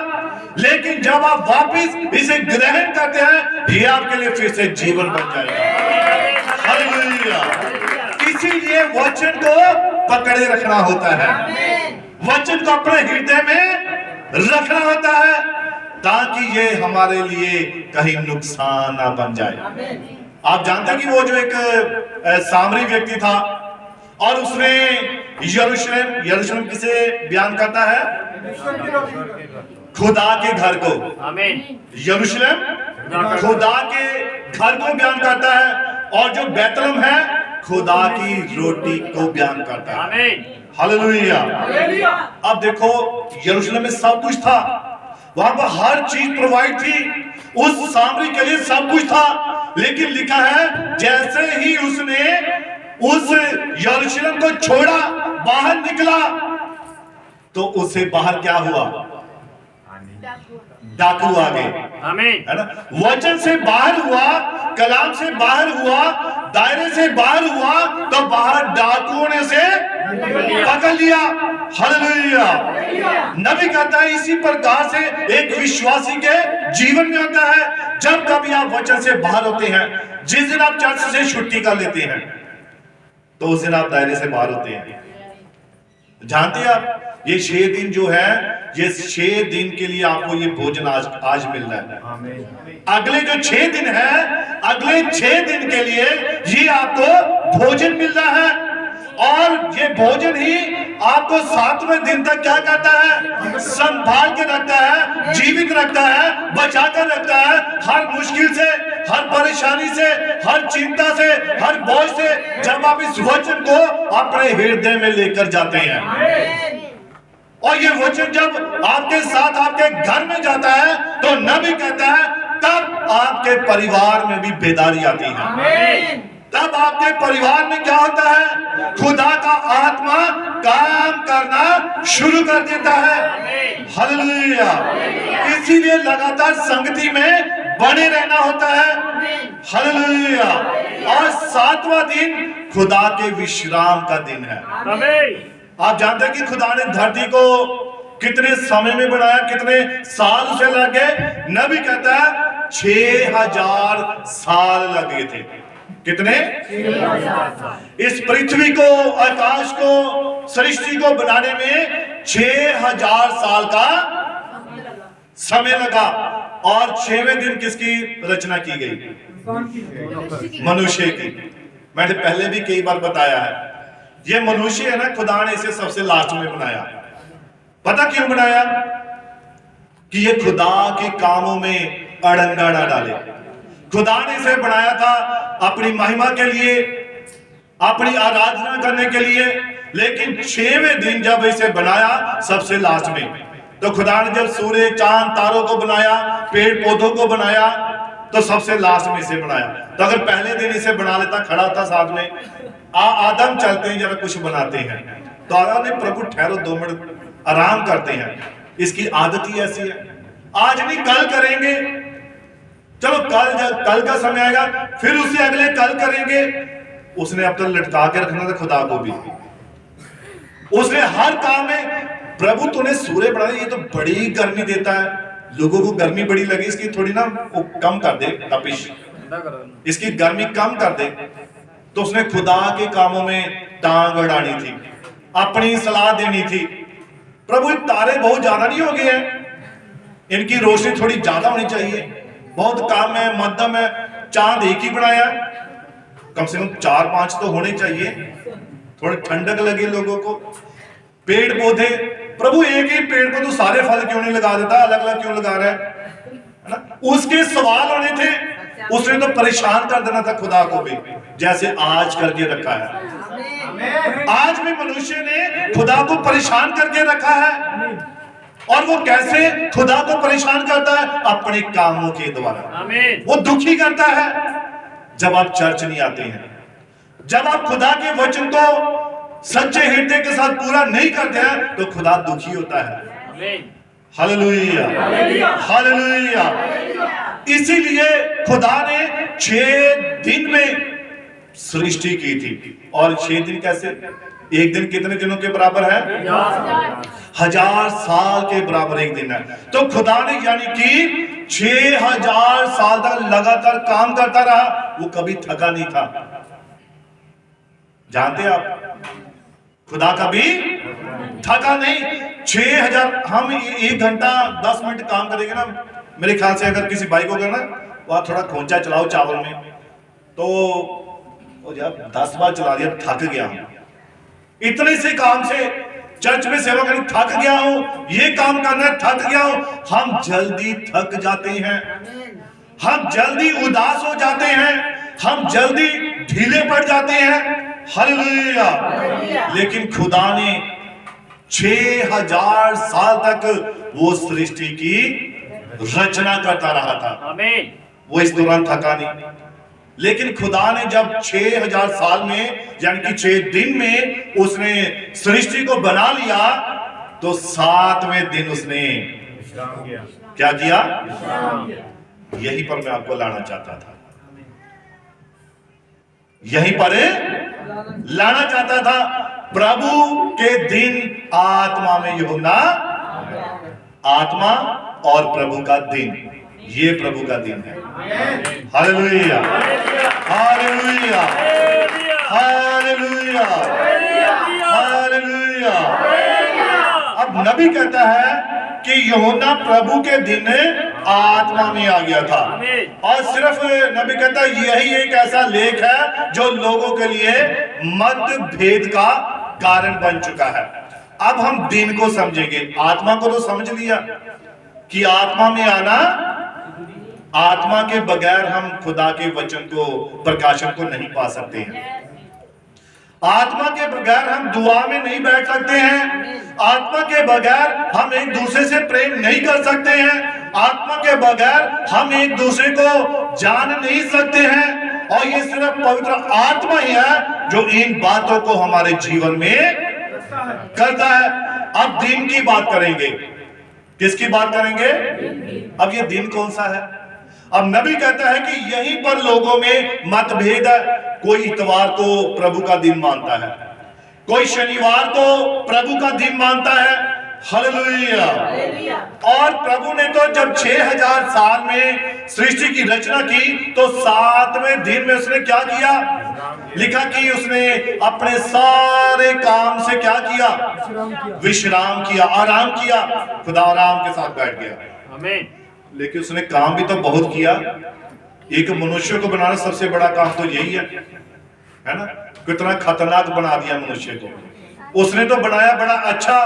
लेकिन जब आप वापस इसे ग्रहण करते हैं, ये आपके लिए फिर से जीवन बन जाएगा। हालेलुया। इसीलिए वचन को पकड़े रखना होता है, वचन को अपने हृदय में रखना होता है, ताकि ये हमारे लिए कहीं नुकसान ना बन जाए। आप जानते हैं कि वो जो एक सामरी व्यक्ति था और उसने यरूशलेम किसे बयान करता है? खुदा के घर को। यरूशलेम खुदा के घर को बयान करता है। और जो बैतलहम है खुदा की रोटी को बयान करता है। हालेलुया। अब देखो यरूशलेम में सब कुछ था, वहां पर हर चीज प्रोवाइड थी, उस सामरी के लिए सब कुछ था। लेकिन लिखा है जैसे ही उसने उस यरूशलेम को छोड़ा, बाहर निकला, तो उसे बाहर क्या हुआ? डाकू आ गए। है ना? वचन से बाहर हुआ, कलाम से बाहर हुआ, दायरे से बाहर हुआ, तो बाहर डाकुओं ने से पकड़ लिया। हालेलुया। नबी कहता है इसी प्रकार से एक विश्वासी के जीवन में होता है। जब कभी आप वचन से बाहर होते हैं, जिस दिन आप चर्च से छुट्टी कर लेते हैं, तो उस दिन आप दायरे से बाहर होते हैं। जानते हैं आप, ये 6 दिन जो है, ये 6 दिन के लिए आपको ये भोजन आज मिल रहा है। अगले जो 6 दिन है, अगले 6 दिन के लिए ये आपको भोजन मिल रहा है। और ये भोजन ही आपको 7वें दिन तक क्या करता है? संभाल के रखता है, जीवित रखता है, बचा कर रखता है, हर मुश्किल से, हर परेशानी से, हर चिंता से, हर बोझ से, जब आप इस वचन को अपने हृदय में लेकर जाते हैं। और ये वचन जब आपके साथ आपके घर में जाता है तो नबी कहता है तब आपके परिवार में भी बेदारी आती है। तब आपके परिवार में क्या होता है? खुदा का आत्मा काम करना शुरू कर देता है। हालेलुया। इसीलिए लगातार संगति में बने रहना होता है। हालेलुया। और 7वां दिन खुदा के विश्राम का दिन है। आप जानते हैं कि खुदा ने धरती को कितने समय में बनाया, कितने साल उसे लग गए? नबी कहता है 6000 साल लग गए थे। कितने? 6000। इस पृथ्वी को, आकाश को, सृष्टि को बनाने में 6000 साल का समय लगा। और 6वें दिन किसकी रचना की गई? मनुष्य की। मैंने पहले भी कई बार बताया है, ये मनुष्य है ना, खुदा ने इसे सबसे लास्ट में बनाया। पता क्यों बनाया? कि ये खुदा के कामों में अड़ंगा ना डाले। खुदा ने इसे बनाया था अपनी महिमा के लिए, अपनी आराधना करने के लिए। लेकिन 6वें दिन जब इसे बनाया सबसे लास्ट में, तो खुदा ने जब सूर्य, चांद, तारों को बनाया, पेड़ पौधों को बनाया, तो सबसे लास्ट में इसे बनाया। तो अगर पहले दिन इसे बना लेता, खड़ा था साथ में, आदम चलते हैं जरा कुछ बनाते हैं, तो आदम ने प्रभु ठहरो 2 मिनट आराम करते हैं। इसकी आदत ही ऐसी है, आज नहीं कल करेंगे, चलो कल का समय आएगा, फिर उससे अगले कल करेंगे। उसने अब तक लटका के रखना था खुदा को भी। उसने हर काम में, प्रभु तूने सूर्य बनाया, ये तो बड़ी गर्मी देता है, लोगों को गर्मी बड़ी लगी, इसकी थोड़ी ना वो कम कर दे तपिश, इसकी गर्मी कम कर दे। तो उसने खुदा के कामों में टांग अड़ानी थी, अपनी सलाह देनी थी। प्रभु तारे बहुत ज्यादा नहीं हो गए हैं, इनकी रोशनी थोड़ी ज्यादा होनी चाहिए, बहुत कम है, मध्यम है। चांद एक ही बनाया, कम से कम 4-5 तो होने चाहिए, थोड़ी ठंडक लगे लोगों को। पेड़ पौधे, प्रभु एक ही पेड़ को तो सारे फल क्यों नहीं लगा देता, अलग अलग क्यों लगा रहा है ना? उसके सवाल होने थे, उसने तो परेशान कर देना था खुदा को भी, जैसे आज करके रखा है। आज भी मनुष्य ने खुदा को परेशान करके रखा है। और वो कैसे खुदा को परेशान करता है? अपने कामों के द्वारा। वो दुखी करता है जब आप चर्च नहीं आते हैं, जब आप खुदा के वचन को सच्चे हृदय के साथ पूरा नहीं करते हैं, तो खुदा दुखी होता है। Hallelujah, hallelujah. इसीलिए खुदा ने 6 दिन में सृष्टि की थी। और 6 दिन कैसे? एक दिन कितने दिनों के बराबर है? 1000 साल के बराबर एक दिन है। तो खुदा ने यानी कि 6000 साल तक लगातार काम करता रहा, वो कभी थका नहीं था। जानते आप, खुदा कभी थका नहीं। 6000, हम 1 घंटा 10 मिनट काम करेंगे ना, मेरे ख्याल से अगर किसी भाई को करना, वहां थोड़ा खोंचा चलाओ चावल में, तो जब 10 बार चला दिया थक गया हूं, इतने से काम से चर्च में सेवा करनी थक गया हूं, ये काम करना थक गया हूं। हम जल्दी थक जाते हैं, हम जल्दी उदास हो जाते हैं, हम जल्दी ढीले पड़ जाते हैं। हालेलुया। लेकिन खुदा ने 6000 साल तक वो सृष्टि की रचना करता रहा था, वो इस दौरान थका नहीं। लेकिन खुदा ने जब 6000 साल में यानी कि 6 दिन में उसने सृष्टि को बना लिया, तो 7वें दिन उसने क्या किया? यहीं पर मैं आपको लाना चाहता था, यहीं पर लाना चाहता था। प्रभु के दिन आत्मा में यूहन्ना, आत्मा और प्रभु का दिन, ये प्रभु का दिन है। Hallelujah, hallelujah, hallelujah, hallelujah. अब नबी कहता है कि यूहन्ना प्रभु के दिन आत्मा में आ गया था। और सिर्फ नबी कहता है यही एक ऐसा लेख है जो लोगों के लिए मतभेद का कारण बन चुका है। अब हम दिन को समझेंगे। आत्मा को तो समझ लिया कि आत्मा में आना, आत्मा के बगैर हम खुदा के वचन को, प्रकाशन को नहीं पा सकते हैं। आत्मा के बगैर हम दुआ में नहीं बैठ सकते हैं। आत्मा के बगैर हम एक दूसरे से प्रेम नहीं कर सकते हैं। आत्मा के बगैर हम एक दूसरे को जान नहीं सकते हैं। और ये सिर्फ पवित्र आत्मा ही है जो इन बातों को हमारे जीवन में करता है। अब दिन की बात करेंगे। किसकी बात करेंगे? अब ये दिन कौन सा है? अब नबी कहता है कि यहीं पर लोगों में मतभेद है। कोई इतवार को प्रभु का दिन मानता है, कोई शनिवार को प्रभु का दिन मानता है। हालेलुया। और प्रभु ने तो जब 6000 साल में सृष्टि की रचना की तो 7वें दिन में उसने क्या किया? लिखा कि उसने अपने सारे काम से क्या किया? विश्राम किया, आराम किया। खुदा आराम के साथ बैठ गया। आमीन। लेकिन उसने काम भी तो बहुत किया। एक मनुष्य को बनाना सबसे बड़ा काम तो यही है ना? कितना खतरनाक बना दिया मनुष्य को। उसने तो बनाया बड़ा अच्छा,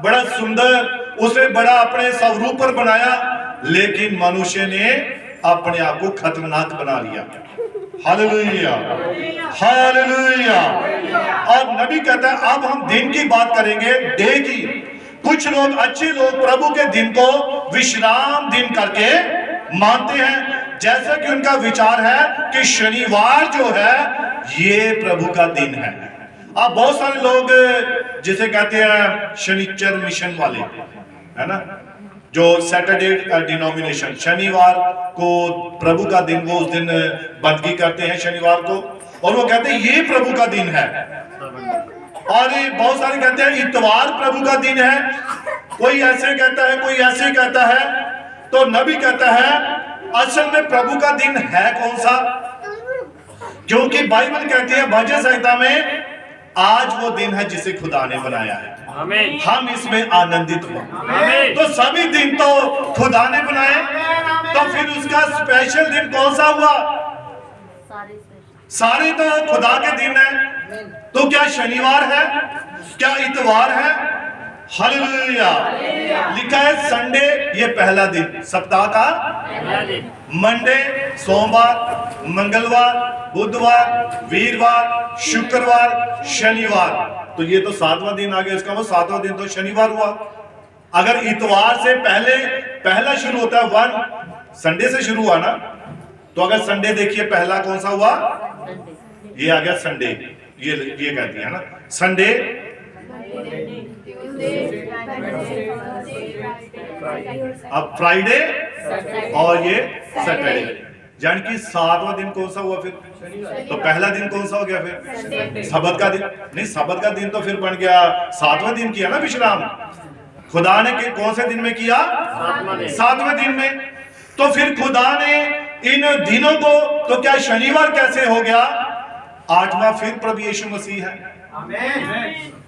बड़ा सुंदर, उसने बड़ा अपने स्वरूप पर बनाया, लेकिन मनुष्य ने अपने आप को खतरनाक बना लिया। Hallelujah, hallelujah. और नबी कहता है अब हम दिन की बात करेंगे, डे की। कुछ लोग, अच्छे लोग प्रभु के दिन को विश्राम दिन करके मानते हैं। जैसा कि उनका विचार है कि शनिवार जो है ये प्रभु का दिन है। अब बहुत सारे लोग जिसे कहते हैं शनिचर मिशन वाले, है ना, जो सैटरडे डिनोमिनेशन, शनिवार को प्रभु का दिन, वो उस दिन बंदगी करते हैं शनिवार को, और वो कहते हैं ये प्रभु का दिन है। और बहुत सारे कहते हैं इतवार प्रभु का दिन है। कोई ऐसे कहता है, कोई ऐसे कहता है। तो नबी कहता है असल में प्रभु का दिन है कौन सा? क्योंकि बाइबल कहती है भजन संहिता में, आज वो दिन है जिसे खुदा ने बनाया है, हम इसमें आनंदित हो। तो सभी दिन तो खुदा ने बनाए, तो फिर उसका स्पेशल दिन कौन सा हुआ? सारे तो खुदा के दिन है। तो क्या शनिवार है? क्या इतवार है? हालेलुया। लिखा है संडे ये पहला दिन, सप्ताह का मंडे, सोमवार, मंगलवार, बुधवार, वीरवार, शुक्रवार, शनिवार। तो ये तो 7वां दिन आ गया, इसका वो 7वां दिन तो शनिवार हुआ। अगर इतवार से पहले पहला शुरू होता है 1, संडे से शुरू हुआ ना, तो अगर संडे देखिए पहला कौन सा हुआ? ये आ गया संडे। ये कहती है ना संडे, अब फ्राइडे और ये सैटरडे। यानी कि 7वां दिन कौन सा हुआ फिर? तो पहला दिन कौन सा हो गया फिर? सब्त का दिन। नहीं, सब्त का दिन तो फिर बन गया 7वां दिन किया ना विश्राम। खुदा ने कौन से दिन में किया? 7वें दिन में। तो फिर खुदा ने इन दिनों को, तो क्या शनिवार कैसे हो गया? 8वां फिर प्रभु यीशु मसीह है।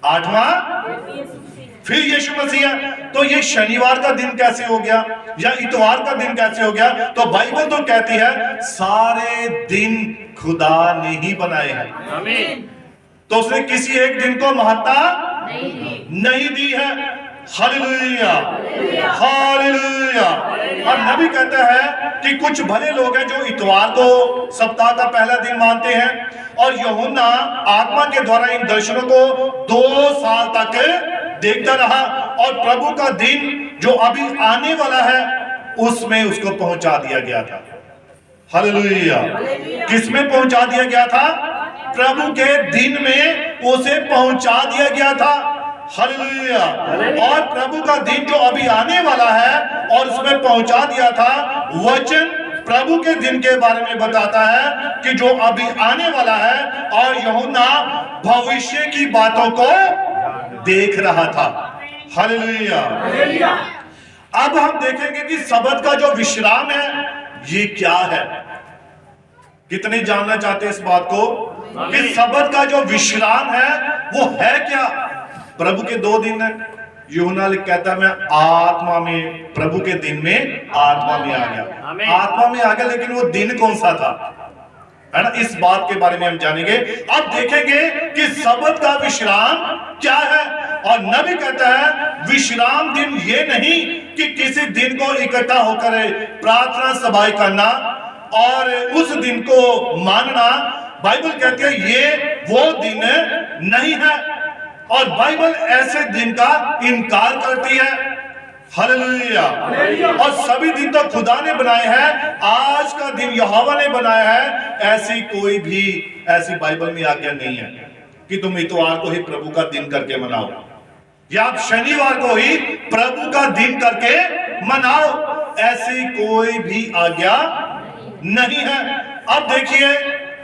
8वां फिर यीशु मसीह है। तो ये शनिवार का दिन कैसे हो गया या इतवार का दिन कैसे हो गया? तो बाइबल तो कहती है सारे दिन खुदा ने ही बनाए हैं। आमीन। तो उसने किसी एक दिन को महत्ता नहीं दी है। Hallelujah, hallelujah. और नबी कहता है कि कुछ भले लोग हैं जो इतवार को सप्ताह का पहला दिन मानते हैं, और यूहन्ना आत्मा के द्वारा इन दर्शनों को 2 साल तक देखता रहा, और प्रभु का दिन जो अभी आने वाला है उसमें उसको पहुंचा दिया गया था। हालेलुया। किसमें पहुंचा दिया गया था? प्रभु के दिन में उसे पहुंचा दिया गया था। हालेलुया। और प्रभु का दिन जो अभी आने वाला है और उसमें पहुंचा दिया था, वचन प्रभु के दिन के बारे में बताता है कि जो अभी आने वाला है, और यूहन्ना भविष्य की बातों को देख रहा था। हालेलुया। अब हम देखेंगे कि सब्त का जो विश्राम है ये क्या है। कितने जानना चाहते हैं इस बात को कि सब्त का जो विश्राम है वो है क्या? प्रभु के 2 दिन है। यूहन्ना कहता है मैं आत्मा में, प्रभु के दिन में आत्मा में आ गया। आत्मा में आ गया, लेकिन वो दिन कौन सा था, है ना? इस बात के बारे में हम जानेंगे। अब देखेंगे कि सब्त का विश्राम क्या है। और नबी कहता है विश्राम दिन ये नहीं कि किसी दिन को इकट्ठा होकर प्रार्थना सभाएं करना और उस दिन को मानना। बाइबल कहती है ये वो दिन नहीं है और बाइबल ऐसे दिन का इनकार करती है। हालेलुया। और सभी दिन तो खुदा ने बनाए हैं, आज का दिन यहोवा ने बनाया है। ऐसी कोई भी ऐसी बाइबल में आज्ञा नहीं है कि तुम इतवार को ही प्रभु का दिन करके मनाओ या आप शनिवार को ही प्रभु का दिन करके मनाओ। ऐसी कोई भी आज्ञा नहीं है। अब देखिए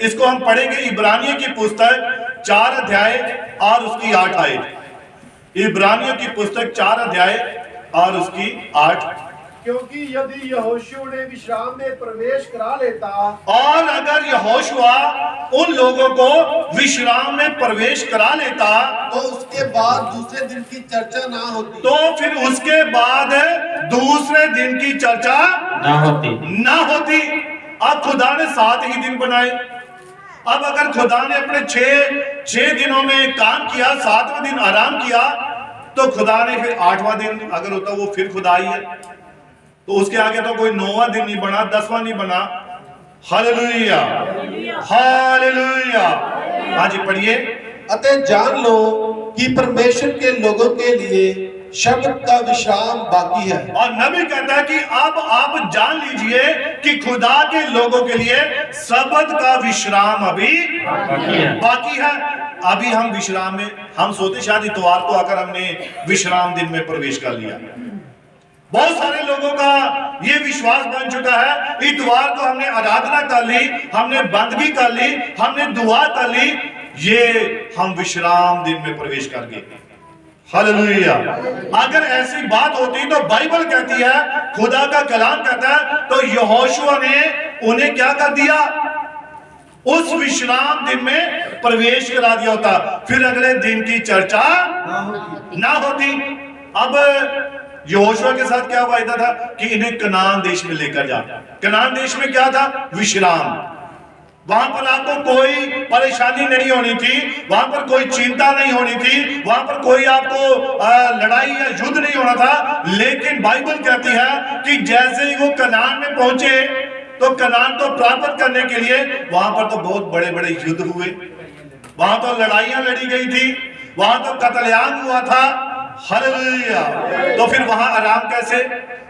इसको हम पढ़ेंगे इब्रानियों की पुस्तक 4 अध्याय और उसकी 8 आयत। इब्रानियों की पुस्तक 4 अध्याय और उसकी 8। क्योंकि यदि यहोशू ने विश्राम में प्रवेश करा लेता, और अगर यहोशुआ उन लोगों को विश्राम में प्रवेश करा लेता तो उसके बाद दूसरे दिन की चर्चा ना होती। तो फिर उसके बाद दूसरे दिन की चर्चा ना होती। अब खुदा ने 7 ही दिन बनाए। अब अगर खुदा ने अपने 6 दिनों में काम किया, 7वें दिन आराम किया, तो खुदा ने फिर 8वां दिन अगर होता वो फिर खुदा ही है। तो उसके आगे तो कोई 9वां दिन नहीं बना, 10वां नहीं बना। Hallelujah, hallelujah. हाँ जी पढ़िए। अतः जान लो कि परमेश्वर के लोगों के लिए शब्द का विश्राम बाकी है। और नबी कहता है कि अब आप जान लीजिए कि खुदा के लोगों के लिए सबत का विश्राम अभी बाकी है। अभी हम विश्राम में, हम सोते शायद इतवार को आकर हमने विश्राम दिन में प्रवेश कर लिया। बहुत सारे लोगों का ये विश्वास बन चुका है, इतवार को हमने आराधना कर ली, हमने बंदगी कर ली, हमने दुआ कर ली, ये हम विश्राम दिन में प्रवेश कर गए। हालेलुया। अगर ऐसी बात होती तो बाइबल कहती है, खुदा का कलाम कहता है, तो यहोशुआ ने उन्हें क्या कर दिया, उस विश्राम दिन में प्रवेश करा दिया होता, फिर अगले दिन की चर्चा ना होती। अब यहोशुआ के साथ क्या वायदा था कि इन्हें कनान देश में लेकर जा। कनान देश में क्या था, विश्राम। वहां पर आपको कोई परेशानी नहीं होनी थी, वहां पर कोई चिंता नहीं होनी थी, वहां पर कोई आपको लड़ाई या युद्ध नहीं होना था। लेकिन बाइबल कहती है कि जैसे ही वो कनान में पहुंचे तो कनान को प्राप्त करने के लिए वहां पर तो बहुत बड़े बड़े युद्ध हुए, वहां तो लड़ाइयां लड़ी गई थी, वहां तो कत्लेआम हुआ था। हालेलुया। तो फिर वहां आराम कैसे?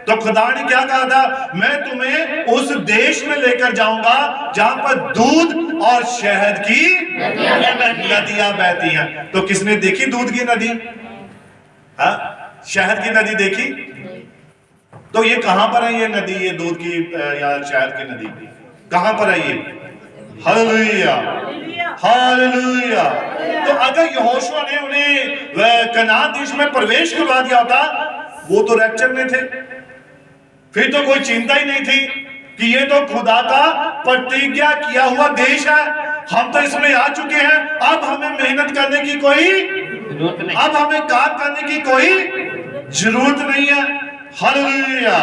तो खुदा ने क्या कहा था, मैं तुम्हें उस देश में लेकर जाऊंगा जहां पर दूध और शहद की नदियां बहती हैं। तो किसने देखी दूध की नदी, शहद की नदी देखी? तो ये कहां पर है, ये नदी, ये दूध की या शहद की नदी कहां पर है ये? Hallelujah, hallelujah. तो अगर यहोशुआ ने उन्हें कनान देश में प्रवेश करवा दिया होता, वो तो रैप्चर में थे, फिर तो कोई चिंता ही नहीं थी कि ये तो खुदा का प्रतिज्ञा किया हुआ देश है, हम तो इसमें आ चुके हैं, अब हमें मेहनत करने की कोई जरूरत नहीं, अब हमें काम करने की कोई जरूरत नहीं है। Hallelujah,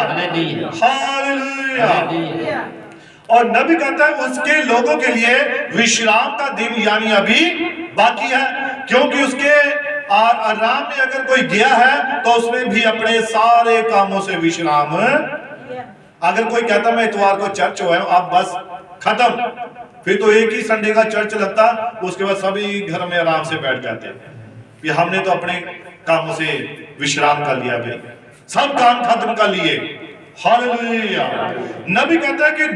hallelujah. और नबी कहता है उसके लोगों के लिए विश्राम का दिन यानी अभी बाकी है, क्योंकि उसके आराम में अगर कोई गया है तो उसमें भी अपने सारे कामों से विश्राम। अगर कोई कहता मैं इतवार को चर्च हुआ हूं, अब बस खत्म, फिर तो एक ही संडे का चर्च लगता, उसके बाद सभी घर में आराम से बैठ जाते कि हमने तो अपने कामों से विश्राम कर लिया, भाई सब काम खत्म कर लिए। हालेलुया। नबी कहता है कि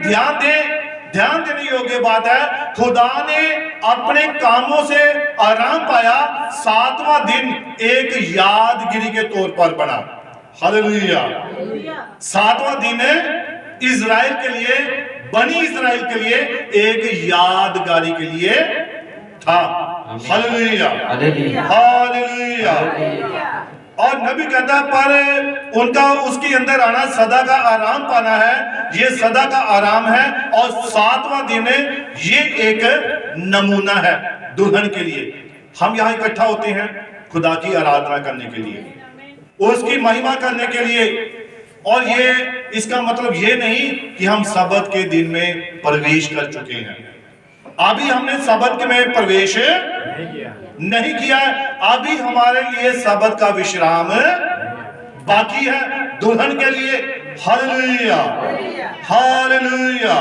ध्यान देने योग्य बात है, खुदा ने अपने कामों से आराम पाया, 7वां दिन एक यादगिरी के तौर पर बना। हालेलुया। 7वां दिन इज़राइल के लिए, बनी इज़राइल के लिए एक यादगारी के लिए था। Hallelujah, hallelujah. और नबी कहता है पर उनका उसके अंदर आना, सदा का आराम पाना है, ये सदा का आराम है। और 7वां दिन ये एक नमूना है दुल्हन के लिए। हम यहाँ इकट्ठा होते हैं खुदा की आराधना करने के लिए, उसकी महिमा करने के लिए। और ये इसका मतलब ये नहीं कि हम सबत के दिन में प्रवेश कर चुके हैं, अभी हमने सबत में प्रवेश नहीं किया। नहीं किया है। अभी हमारे लिए सबत का विश्राम बाकी है दुल्हन के लिए। Hallelujah hallelujah.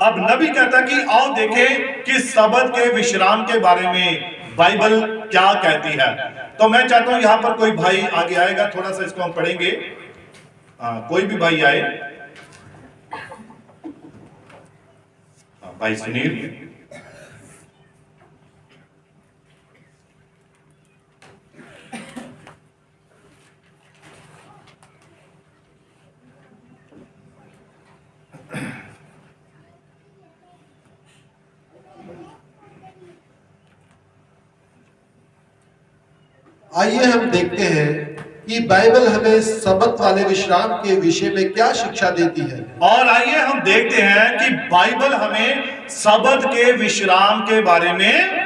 अब नबी कहता कि आओ देखें कि सबत के विश्राम के बारे में बाइबल क्या कहती है। तो मैं चाहता हूं यहां पर कोई भाई आगे आएगा, थोड़ा सा इसको हम पढ़ेंगे। कोई भी भाई आए। भाई सुनील। आइए हम देखते हैं कि बाइबल हमें सबत वाले विश्राम के विषय में क्या शिक्षा देती है। और आइए हम देखते हैं कि बाइबल हमें सबत के विश्राम के बारे में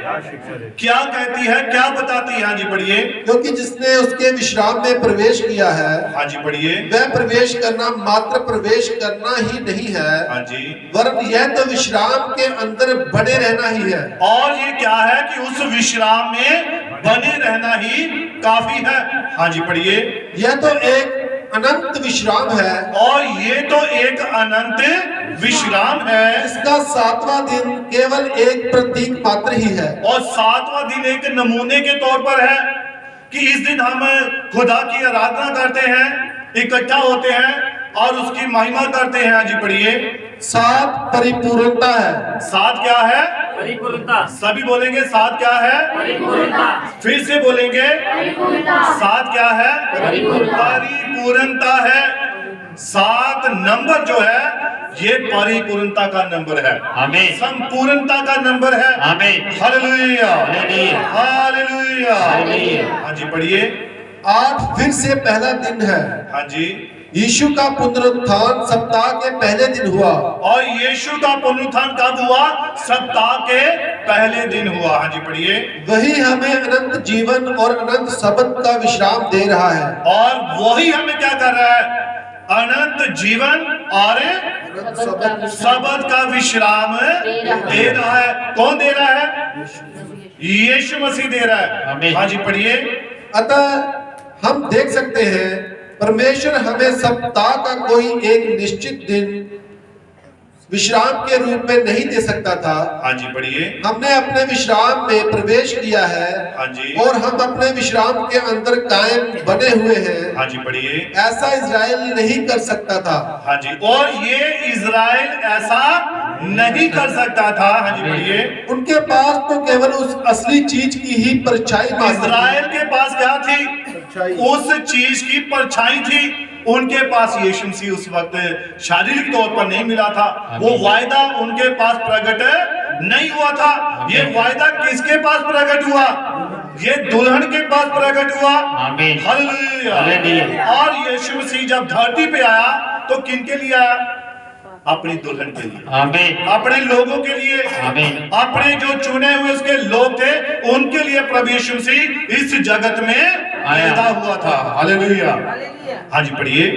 क्या कहती है, क्या बताती है। हाँ जी पढ़िए। क्योंकि जिसने उसके विश्राम में प्रवेश किया है, हाँ जी पढ़िए। वह प्रवेश करना मात्र प्रवेश करना ही नहीं है, हाँ जी, वरन यह तो विश्राम के अंदर बने रहना ही है। और ये क्या है कि उस विश्राम में बने रहना ही काफी है। हाँ जी पढ़िए। यह तो एक अनंत विश्राम है, और ये तो एक अनंत विश्राम है। इसका 7वां दिन केवल एक प्रतीक मात्र ही है। और 7वां दिन एक नमूने के तौर पर है कि इस दिन हम खुदा की आराधना करते हैं, इकट्ठा होते हैं और उसकी महिमा करते हैं। हाँ जी पढ़िए। 7 परिपूर्णता है। 7 क्या है? परिपूर्णता। सभी बोलेंगे 7 क्या है? परिपूर्णता। फिर से बोलेंगे 7 क्या है? परिपूर्णता है। 7 नंबर जो है ये परिपूर्णता का नंबर है। आमीन। संपूर्णता का नंबर है। आमीन। Hallelujah hallelujah. हालेलुया। हालेलुया। हाँ जी पढ़िए। 8 फिर से पहला दिन है। हाँ जी। यीशु का पुनरुत्थान सप्ताह के पहले दिन हुआ। और यीशु का पुनरुत्थान कब हुआ? सप्ताह के पहले दिन हुआ। हाँ जी पढ़िए। वही हमें अनंत जीवन और अनंत सबत का विश्राम दे रहा है। और वही हमें क्या कर रहा है? अनंत जीवन और सबत का विश्राम दे रहा है। कौन दे रहा है? यीशु मसीह दे रहा है। आमीन। हाँ जी पढ़िए। अतः हम देख सकते हैं परमेश्वर हमें सप्ताह का कोई एक निश्चित दिन विश्राम के रूप में नहीं दे सकता था। हाँ जी पढ़िए। हमने अपने विश्राम में प्रवेश किया है। हाँ जी। और हम अपने विश्राम के अंदर कायम बने हुए हैं। हाँ जी पढ़िए। ऐसा इजराइल नहीं कर सकता था। हाँ जी। और ये इजराइल ऐसा नहीं कर सकता था। हाँ जी पढ़िए। उनके पास तो केवल उस असली चीज की ही परछाई मात्र थी। इजराइल के पास क्या थी? उस चीज की परछाई थी। उनके पास यीशु मसीह उस वक्त शारीरिक तौर पर नहीं मिला था। वो वायदा उनके पास प्रकट नहीं हुआ था। ये वायदा किसके पास प्रकट हुआ? ये दुल्हन के पास प्रकट हुआ। आमीन। हालेलुया। हालेलुया। और यीशु मसीह जब धरती पे आया तो किनके लिए आया? अपनी दुल्हन के लिए, आमीन। अपने लोगों के लिए, आमीन। अपने जो चुने हुए उसके लोग थे उनके लिए प्रभु यीशु मसीह इस जगत में पैदा हुआ था। हालेलुया। हाँ जी पढ़िए।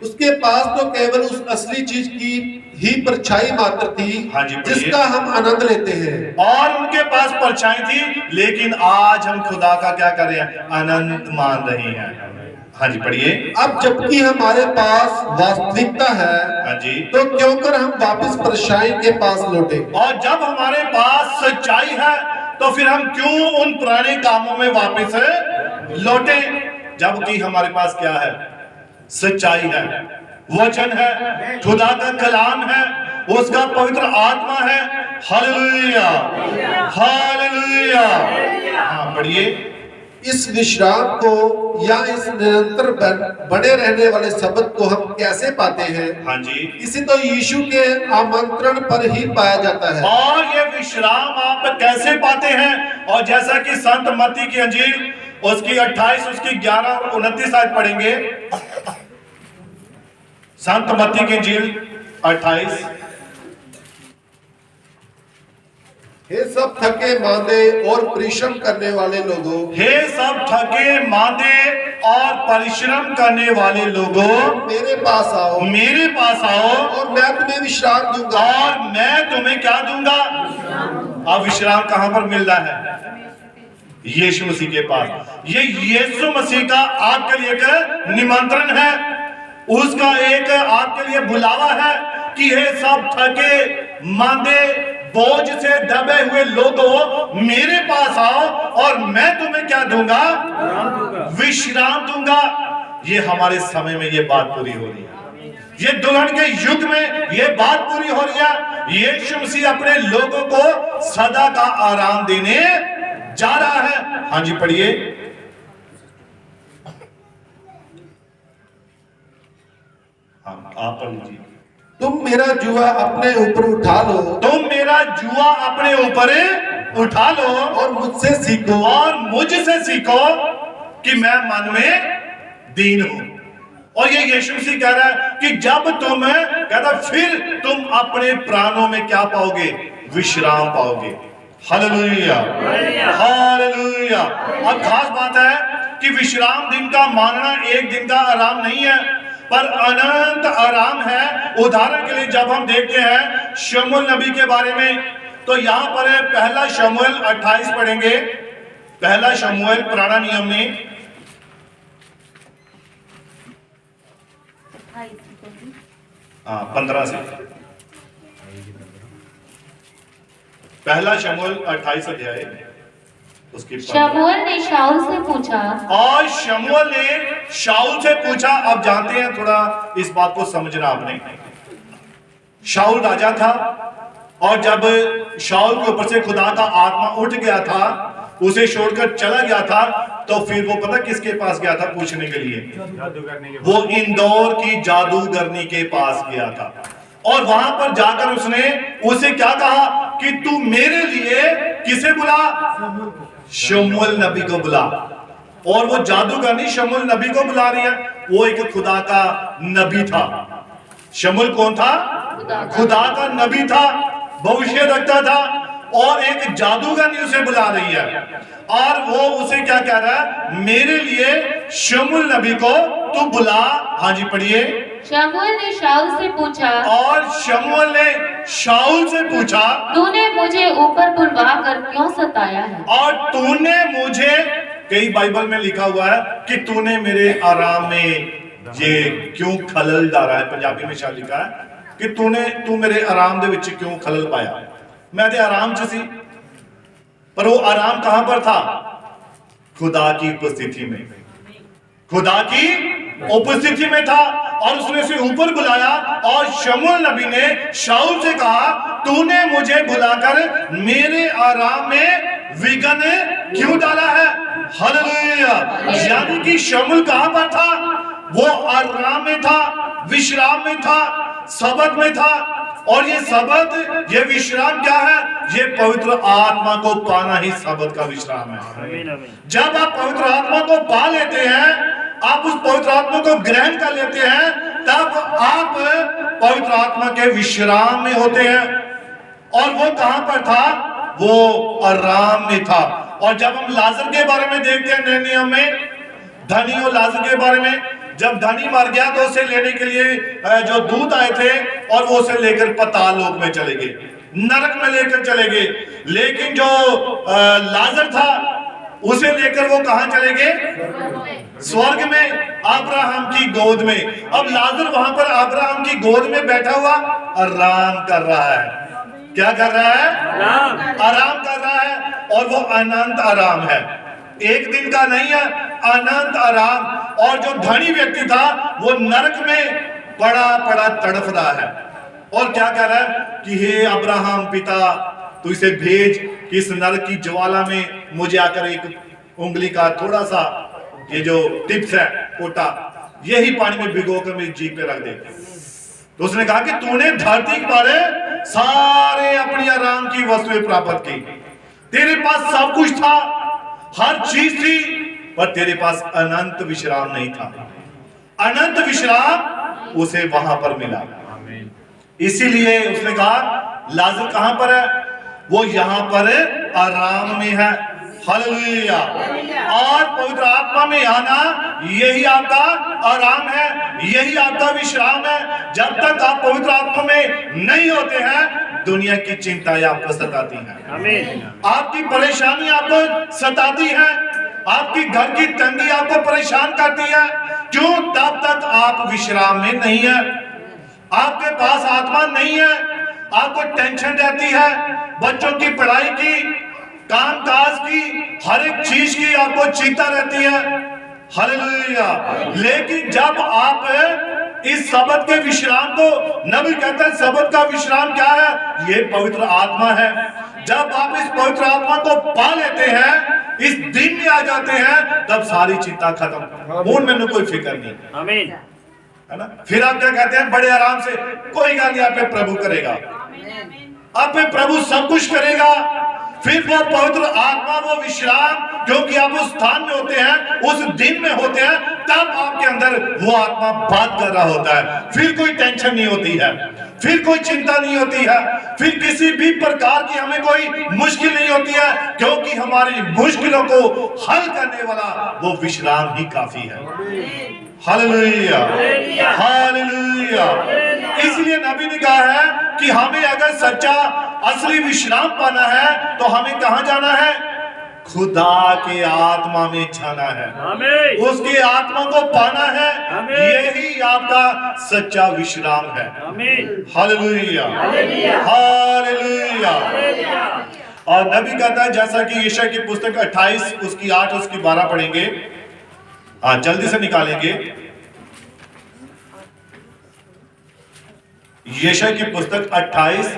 उसके पास तो केवल उस असली चीज की ही परछाई मात्र थी। हाँ जी, पढ़िए। जिसका हम आनंद लेते हैं। और उनके पास परछाई थी, लेकिन आज हम खुदा का क्या कर रहे हैं? आनंद मान रहे हैं। हाँ जी पढ़िए। अब जबकि हमारे पास वास्तविकता है, हाँ जी। तो क्यों कर हम वापस परछाई के पास लौटे। और जब हमारे पास सच्चाई है तो फिर हम क्यों उन पुराने कामों में वापस लौटे? जबकि हमारे पास क्या है? सच्चाई है, वचन है, खुदा का कलाम है, उसका पवित्र आत्मा है। Hallelujah hallelujah. हाँ पढ़िए। इस विश्राम को या इस निरंतर बने रहने वाले शब्द को हम कैसे पाते हैं? हाँ जी। इसे तो यीशु के आमंत्रण पर ही पाया जाता है। और ये विश्राम आप कैसे पाते हैं? और जैसा कि संत मत्ती की अंजील उसकी 28 उसकी 11 और 29 आयत पढ़ेंगे। संत मत्ती की अंजील 28। हे सब थके मांदे और परिश्रम करने वाले लोगों, हे सब थके मांदे और परिश्रम करने वाले लोगों, मेरे पास आओ, मेरे पास आओ और मैं तुम्हें विश्राम दूंगा। और मैं तुम्हें क्या दूंगा? अब विश्राम कहां पर मिल रहा है? यीशु मसीह के पास। ये यीशु मसीह का आपके लिए एक निमंत्रण है, उसका एक आपके लिए बुलावा है कि हे सब थके मांदे बोझ से दबे हुए लोगों, मेरे पास आओ और मैं तुम्हें क्या दूंगा? विश्राम दूंगा। ये हमारे समय में ये बात पूरी हो रही है, ये दुल्हन के युग में ये बात पूरी हो रही है। यीशु मसीह अपने लोगों को सदा का आराम देने जा रहा है। हाँ जी, पढ़िए। हाँ, आप पढ़ लीजिए। तुम मेरा जुआ अपने ऊपर उठा लो, तुम मेरा जुआ अपने ऊपर उठा लो और मुझसे सीखो, और मुझसे सीखो कि मैं मन में दीन हूं। और ये यीशु मसीह कह रहा है कि जब तुम कहता फिर तुम अपने प्राणों में क्या पाओगे? विश्राम पाओगे। Hallelujah, hallelujah. अब खास बात है कि विश्राम दिन का मानना एक दिन का आराम नहीं है, पर अनंत आराम है। उदाहरण के लिए जब हम देखते हैं शमूएल नबी के बारे में, तो यहां पर है पहला शमूएल 28 पढ़ेंगे। पहला शमूएल पुराना नियम में 15 से। पहला शमूएल 28 अध्याय उसकी 15। शमूएल ने शाऊल से पूछा, और शमूएल ने शाऊल से पूछा। अब जानते हैं, थोड़ा इस बात को समझना आपने। शाऊल राजा था, और जब शाऊल के ऊपर से खुदा का आत्मा उठ गया था, उसे छोड़कर चला गया था, तो फिर वो पता किसके पास गया था पूछने के लिए? वो इंदौर की जादूगरनी के पास गया था। और वहां पर जाकर उसने उसे क्या कहा कि तू मेरे लिए किसे बुला? शमूएल नबी को बुला। और वो जादूगरनी शमूएल नबी को बुला रही है। वो एक खुदा का नबी था। शमूएल कौन था? खुदा का नबी था, भविष्य रखता था। और एक जादूगरनी उसे बुला रही है, और वो उसे क्या कह रहा है? मेरे लिए शमूएल नबी को तू बुला। हाँ जी, पढ़िए। शमूएल ने शाऊल से पूछा, और शमूएल ने शाऊल से पूछा, तूने मुझे ऊपर बुलवा कर क्यों सताया है? और तूने मुझे, कई बाइबल में लिखा हुआ है कि तूने मेरे आराम में ये क्यों खलल डाला है। पंजाबी में शायद लिखा है कि तू मेरे आराम दे विच क्यों खलल पाया। मैं ते आराम च सी, पर वो आराम कहां पर था? खुदा की उपस्थिति में, खुदा की उपस्थिति में था। और उसने उसे ऊपर बुलाया, और शमूएल नबी ने शाऊल से कहा, तूने मुझे बुलाकर मेरे आराम में विघ्न क्यों डाला है? हालेलुया। यानी कि शमूएल कहां पर था? वो आराम में था, विश्राम में था, सबत में था। और ये सबत, ये विश्राम क्या है? ये पवित्र आत्मा को पाना ही सबत का विश्राम है। जब आप पवित्र आत्मा को पा लेते हैं, आप उस पवित्र आत्मा को ग्रहण कर लेते हैं, तब आप पवित्र आत्मा के विश्राम में होते हैं। और वो कहां पर था? वो आराम में था। और जब हम लाजर के बारे में देखते हैं नए नियम में, धनी और लाजर के बारे में, जब धनी मर गया तो उसे लेने के लिए जो दूत आए थे, और वो उसे लेकर पाताल लोक में चले गए, नरक में लेकर चले गए। लेकिन जो लाजर था, उसे लेकर वो कहां चले गए? स्वर्ग में, अब्राहम की गोद में। अब लाजर वहां पर अब्राहम की गोद में बैठा हुआ आराम कर रहा है। क्या कर रहा है? आराम कर रहा है। और वो अनंत आराम है, एक दिन का नहीं है, अनंत आराम। और जो धनी व्यक्ति था, वो नरक में पड़ा पड़ा तड़फ रहा है। और क्या कह रहा है कि हे अब्राहम पिता, तू इसे भेज कि इस नरक की ज्वाला में मुझे आकर एक उंगली का थोड़ा सा ये जो टिप्स है कोटा, यही पानी में भिगोकर मेरी जीभ पे रख दे। तो उसने कहा कि तूने धरती पर सारे अपनी आराम की वस्तुएं प्राप्त की, तेरे पास सब कुछ था, हर चीज थी, पर तेरे पास अनंत विश्राम नहीं था। अनंत विश्राम उसे वहां पर मिला। इसीलिए उसने कहा लाजर कहां पर है? वो यहां पर आराम में है। हालेलुया। और पवित्र आत्मा में आना, यही आपका आराम है, यही आपका विश्राम है। जब तक आप पवित्र आत्मा में नहीं होते हैं, दुनिया की चिंताएं आपको सताती हैं, आमीन। आपकी परेशानी आपको सताती है, आपकी घर की तंगी आपको परेशान करती है। क्यों? तब तक आप विश्राम में नहीं है, आपके पास आत्मा नहीं है, आपको टेंशन रहती है, बच्चों की पढ़ाई की, काम काज की, हर एक चीज की आपको चिंता रहती है। हालेलुया। लेकिन जब आप इस शब्द के विश्राम को, नबी कहते हैं शब्द का विश्राम क्या है? ये पवित्र आत्मा है। जब आप इस पवित्र आत्मा को पा लेते हैं, इस दिन में आ जाते हैं, तब सारी चिंता खत्म, मूड में कोई फिक्र नहीं, आमीन। है ना। फिर आप क्या कहते हैं? बड़े आराम से, कोई गाल नहीं, आप पे प्रभु करेगा, आप पे प्रभु सब कुछ करेगा। फिर वो पवित्र आत्मा, वो विश्राम, क्योंकि आप उस स्थान में होते हैं, उस दिन में होते हैं, तब आपके अंदर वो आत्मा बात कर रहा होता है। फिर कोई टेंशन नहीं होती है, फिर कोई चिंता नहीं होती है, फिर किसी भी प्रकार की हमें कोई मुश्किल नहीं होती है, क्योंकि हमारी मुश्किलों को हल करने वाला वो विश्राम ही काफी है। Hallelujah, hallelujah. इसलिए नबी ने कहा है कि हमें अगर सच्चा असली विश्राम पाना है तो हमें कहां जाना है? खुदा के आत्मा में जाना है, आमीन। उसकी आत्मा को पाना है, आमीन। यही आपका सच्चा विश्राम है। आमीन। Hallelujah, hallelujah, hallelujah. हालेलुया। और नबी कहता है, जैसा कि यशायाह की पुस्तक 28 उसकी 8 उसकी 12 पढ़ेंगे, जल्दी से निकालेंगे। यशायाह की पुस्तक 28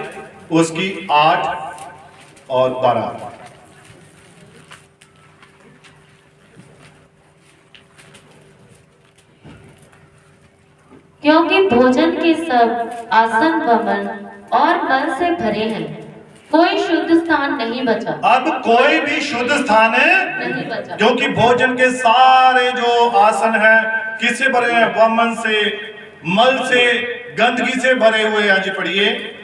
उसकी 8 और 12। क्योंकि भोजन के सब आसन वमन और मल से भरे हैं, कोई शुद्ध स्थान नहीं बचा। अब कोई भी शुद्ध स्थान है नहीं बचा, क्योंकि भोजन के सारे जो आसन है किससे भरे हैं? वमन से, मल से, गंदगी से भरे हुए हैं। जी पढ़िए।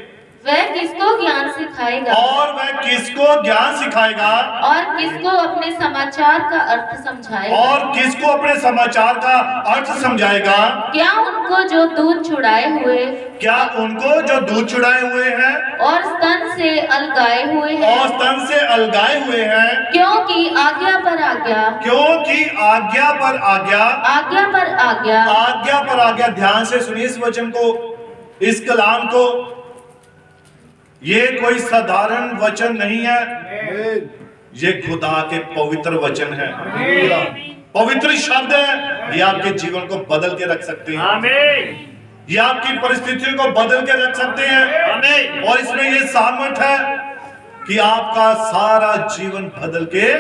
वह किसको ज्ञान सिखाएगा और वह किसको ज्ञान सिखाएगा? और किसको अपने समाचार का अर्थ समझाएगा? और किसको अपने समाचार का अर्थ समझाएगा? क्या उनको जो दूध छुड़ाए हुए क्या उनको जो दूध चुराए हुए हैं और स्तन से अलगाए हुए हैं? और स्तन से अलगाए हुए हैं, क्योंकि आज्ञा पर आज्ञा, क्योंकि आज्ञा पर आज्ञा, आज्ञा पर आज्ञा, आज्ञा पर आज्ञा। ध्यान से सुनिए इस वचन को, इस कलाम को। ये कोई साधारण वचन नहीं है, ये खुदा के पवित्र वचन है, पवित्र शब्द है। ये आपके जीवन को बदल के रख सकते हैं, आमीन। ये आपकी परिस्थितियों को बदल के रख सकते हैं, आमीन। और इसमें ये सामर्थ है कि आपका सारा जीवन बदल के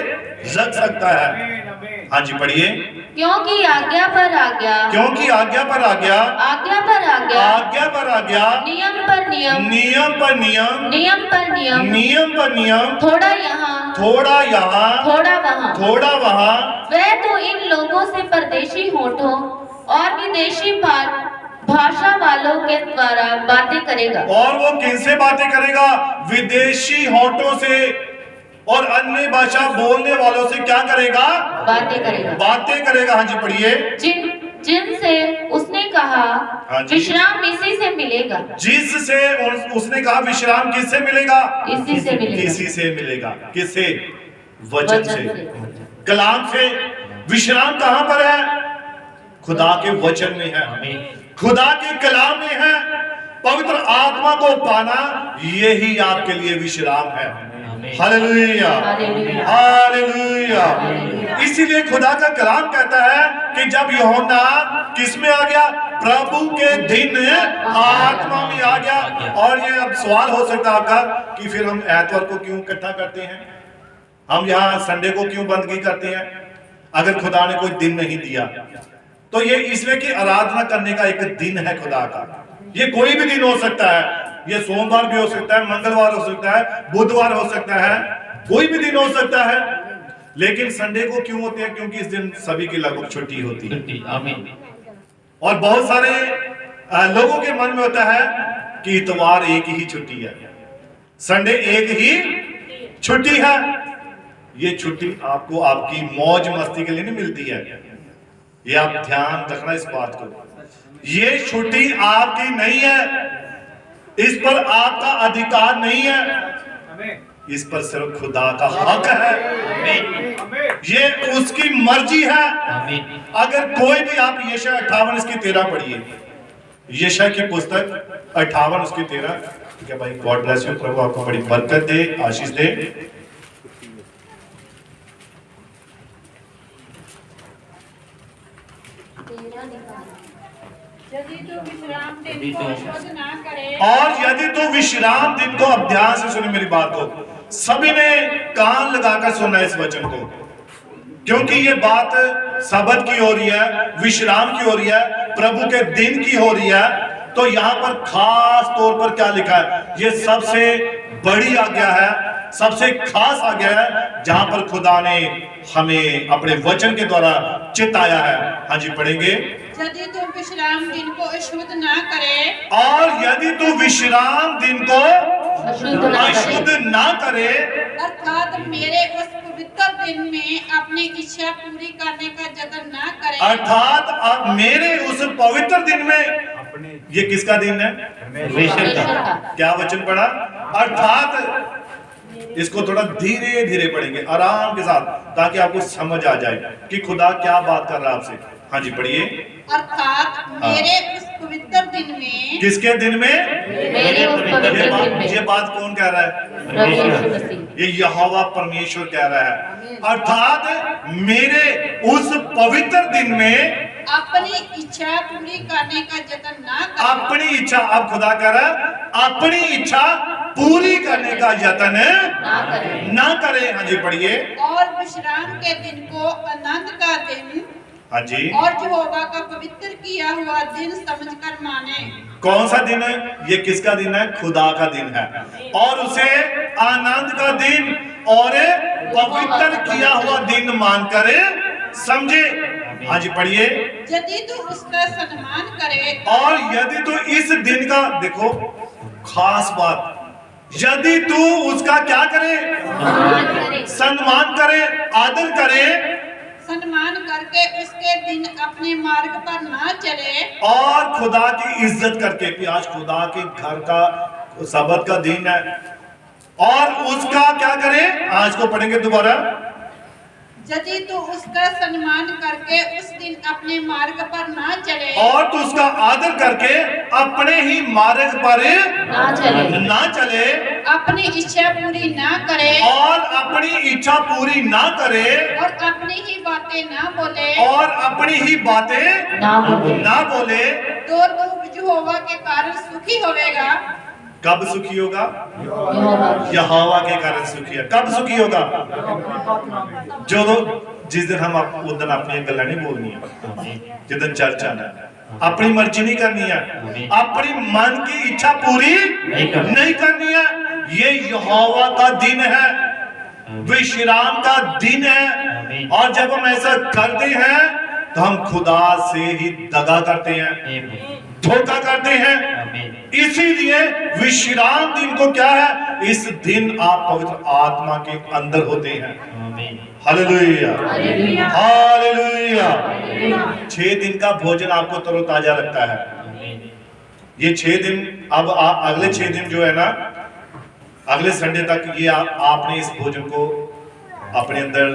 रख सकता है। हाँ जी पढ़िए। क्योंकि आज्ञा पर आज्ञा, क्योंकि आज्ञा पर आज्ञा, आज्ञा पर आज्ञा, आज्ञा पर आज्ञा, नियम पर नियम, नियम पर नियम, नियम पर नियम, नियम पर नियम, थोड़ा यहाँ, थोड़ा यहाँ, थोड़ा वहाँ। थोड़ा वहाँ। वह तो इन लोगों से परदेशी होठों और विदेशी भाषा वालों के द्वारा बातें करेगा। और वो किनसे बातें करेगा? विदेशी होठों से और अन्य भाषा बोलने वालों से क्या करेगा? बातें करेगा, बातें करेगा। हाँ जी पढ़िए। जिनसे उसने कहा हाँ जी। विश्राम इसी से मिलेगा, जिससे उसने कहा विश्राम किससे मिलेगा? इसी से मिलेगा, किसी से मिलेगा। किससे? वचन से, कलाम से। विश्राम कहां पर है? खुदा के वचन में है, खुदा के कलाम में है। पवित्र आत्मा को पाना यही आपके लिए विश्राम है। Hallelujah, hallelujah. इसीलिए खुदा का कलाम कहता है कि जब यूहन्ना किस में आ गया? प्रभु के दिन आत्मा में आ गया। और ये अब सवाल हो सकता है आपका कि फिर हम एतवार को क्यों इकट्ठा करते हैं, हम यहाँ संडे को क्यों बंदगी करते हैं अगर खुदा ने कोई दिन नहीं दिया? तो ये इसलिए कि आराधना करने का एक दिन है खुदा का। ये कोई भी दिन हो सकता है, ये सोमवार भी हो सकता है, मंगलवार हो सकता है, बुधवार हो सकता है, कोई भी दिन हो सकता है। लेकिन संडे को क्यों होते हैं? क्योंकि इस दिन सभी की लगभग छुट्टी होती है। आमीन। और बहुत सारे लोगों के मन में होता है कि इतवार एक ही छुट्टी है, संडे एक ही छुट्टी है। ये छुट्टी आपको आपकी मौज मस्ती के लिए नहीं मिलती है, ये आप ध्यान रखना इस बात को। ये छुट्टी आपकी नहीं है, इस पर आपका अधिकार नहीं है, इस पर सिर्फ खुदा का हक है। ये उसकी मर्जी है। अगर कोई भी, आप यशायाह 58 इसकी 13 पढ़िए, यशायाह की पुस्तक 58 उसकी 13। ठीक है भाई, गॉड ब्लेस यू, प्रभु आपको बड़ी बरकत दे, आशीष दे। यदि तू विश्राम दिन को अशुद्ध ना करे, और यदि तू विश्राम दिन को, अब ध्यान से सुने मेरी बात को, सभी ने कान लगाकर सुनना इस वचन को, क्योंकि ये बात सबत की हो रही है, विश्राम की हो रही है, प्रभु के दिन की हो रही है। तो यहाँ पर खास तौर पर क्या लिखा है, ये सबसे बड़ी आज्ञा है, सबसे खास आज्ञा है, जहां पर खुदा ने हमें अपने वचन के द्वारा चिताया है। हाँ जी, पढ़ेंगे। यदि तू विश्राम दिन को अशुद्ध ना करे, और यदि तू विश्राम दिन को अशुद्ध ना करे, अर्थात मेरे उस पवित्र दिन में अपनी इच्छा पूरी करने का जतन ना करे, अर्थात अब मेरे उस पवित्र दिन में, ये किसका दिन है? क्या वचन पढ़ा? अर्थात, इसको थोड़ा धीरे धीरे पढ़ेंगे, आराम के साथ, ताकि आपको समझ आ जाए कि खुदा क्या बात कर रहा है आपसे। हाँ जी, पढ़िए। अर्थात मेरे उस पवित्र दिन में, किसके दिन में? मेरे उस पवित्र दिन में। ये बात कौन कह रहा है? प्रभु यीशु मसीह। ये यहोवा परमेश्वर कह रहा है। अर्थात मेरे उस पवित्र दिन में अपनी इच्छा पूरी करने का जतन ना करे, अपनी इच्छा, अब खुदा कह रहा है अपनी इच्छा पूरी करने का यत्न ना करे। हाँ जी, पढ़िए। और विश्राम के दिन को आनंद का दिन, हाँ जी, और यहोवा का पवित्र किया हुआ दिन समझकर माने। कौन सा दिन है ये? किसका दिन है? खुदा का दिन है, और उसे आनंद का दिन और पवित्र किया हुआ दिन मानकर समझे। हाँ जी, पढ़िए। यदि तू उसका सम्मान करे, और यदि तू इस दिन का, देखो खास बात, यदि तू उसका क्या करे? सम्मान करे, आदर करे, सम्मान करके उसके दिन अपने मार्ग पर ना चले, और खुदा की इज्जत करके, कि आज खुदा के घर का सबत का दिन है, और उसका क्या करे? आज को पढ़ेंगे दोबारा। यदि तू उसका सम्मान करके उस दिन अपने मार्ग पर ना चले, और तू उसका आदर करके अपने ही मार्ग पर ना चले, अपनी इच्छा पूरी ना करे, और अपनी इच्छा पूरी ना करे, और अपनी ही बातें ना बोले, और अपनी ही बातें ना बोले, तो तू यहोवा के कारण सुखी होवेगा। कब सुखी होगा? यहोवा के कारण सुखी है। कब सुखी होगा? जो लोग, जिस दिन हम उस दिन अपनी गल्ला नहीं बोलनी है, जिस दिन चर्च आना है, अपनी मर्जी नहीं करनी है, अपनी मन की इच्छा पूरी नहीं करनी है। ये यहोवा का दिन है, विश्राम का दिन है, और जब हम ऐसा करते हैं तो हम खुदा से ही दगा करते हैं, धोखा करते हैं। इसीलिए विश्राम दिन को क्या है? इस दिन आप पवित्र आत्मा के अंदर होते हैं। Hallelujah, hallelujah. 6 दिन का भोजन आपको तरोताजा रखता है। ये 6 दिन, अब अगले 6 दिन जो है ना, अगले संडे तक ये आपने इस भोजन को अपने अंदर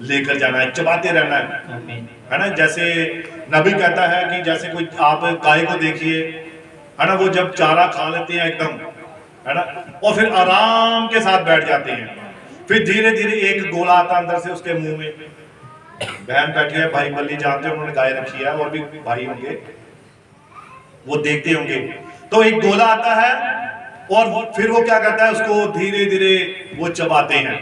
लेकर जाना है, चबाते रहना है ना। जैसे नबी कहता है कि जैसे कोई, आप गाय को देखिए, है ना, वो जब चारा खा लेते हैं एकदम, है ना, और फिर आराम के साथ बैठ जाते हैं, फिर धीरे धीरे एक गोला आता अंदर से उसके मुंह में। बहन बैठी है, भाई बल्ली जानते हैं, उन्होंने गाय रखी है, और भी भाई होंगे, वो देखते होंगे, तो एक गोला आता है, और फिर वो क्या करता है, उसको धीरे धीरे वो चबाते हैं।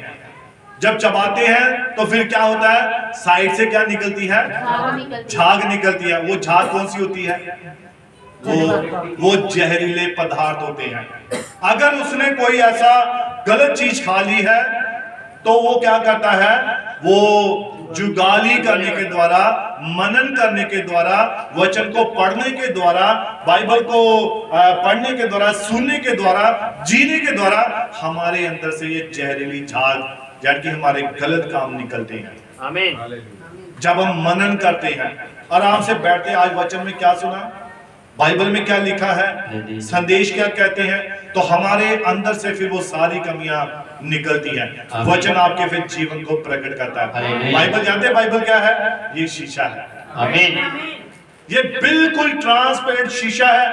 जब चबाते हैं तो फिर क्या होता है? साइड से क्या निकलती है? झाग निकलती है। वो झाग कौन सी होती है? वो जहरीले पदार्थ होते हैं। अगर उसने कोई ऐसा गलत चीज खा ली है तो वो क्या करता है? वो जुगाली करने के द्वारा, मनन करने के द्वारा, वचन को पढ़ने के द्वारा, बाइबल को पढ़ने के द्वारा, सुनने के द्वारा, जीने के द्वारा हमारे अंदर से ये जहरीली झाग, यानी हमारे गलत काम निकलते हैं। आमीन। जब हम मनन करते हैं, आराम से बैठते हैं। आज वचन में क्या सुना? बाइबल में क्या लिखा है, संदेश क्या कहते हैं, तो हमारे अंदर से फिर वो सारी कमियां निकलती हैं। वचन आपके फिर जीवन को प्रकट करता है। बाइबल जानते हैं बाइबल क्या है? ये शीशा है। आमीन। ये बिल्कुल ट्रांसपेरेंट शीशा है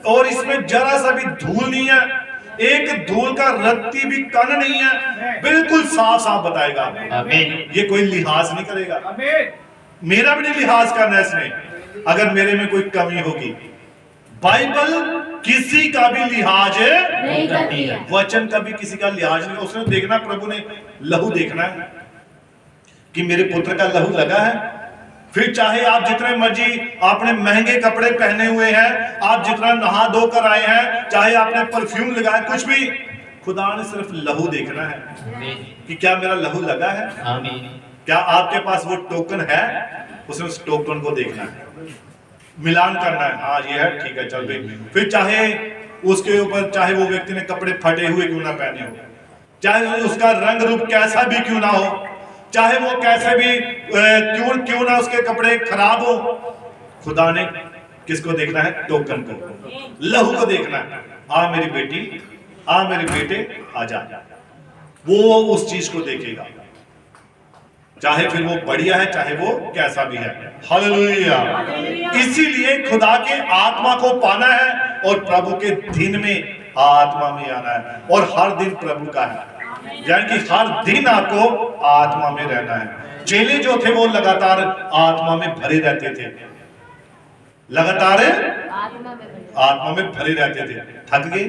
और इसमें जरा सा भी धूल नहीं है, एक धूल का रत्ती भी कण नहीं है, बिल्कुल साफ साफ बताएगा। आमीन। ये कोई लिहाज नहीं करेगा, मेरा भी नहीं लिहाज करना है इसने अगर मेरे में कोई कमी होगी। बाइबल किसी का भी लिहाज नहीं करती है। वचन का भी किसी का लिहाज नहीं। उसने देखना, प्रभु ने लहू देखना है कि मेरे पुत्र का लहू लगा है। फिर चाहे आप जितने मर्जी आपने महंगे कपड़े पहने हुए हैं, आप जितना नहा धो कर आए हैं, चाहे आपने परफ्यूम लगाया, कुछ भी, खुदा ने सिर्फ लहू देखना है कि क्या मेरा लहू लगा है। आमीन। क्या आपके पास वो टोकन है? उसने उस टोकन को देखना है, मिलान करना है, हाँ ये है, ठीक है, चल भाई। फिर चाहे उसके ऊपर, चाहे वो व्यक्ति ने कपड़े फटे हुए क्यों ना पहने हो, चाहे उसका रंग रूप कैसा भी क्यों ना हो, चाहे वो कैसे भी क्यों ना उसके कपड़े खराब हो, खुदा ने किसको देखना है? टोकन को, लहू को देखना है। आ मेरी बेटी, आ मेरे बेटे, आ जा। वो उस चीज को देखेगा, चाहे फिर वो बढ़िया है, चाहे वो कैसा भी है। हालेलुया। इसीलिए खुदा के आत्मा को पाना है और प्रभु के दिन में आत्मा में आना है, और हर दिन प्रभु का है, यानी कि हर दिन आपको आत्मा में रहना है। चेले जो थे वो लगातार आत्मा में भरे रहते थे, लगातार आत्मा में भरे रहते थे। थक गए?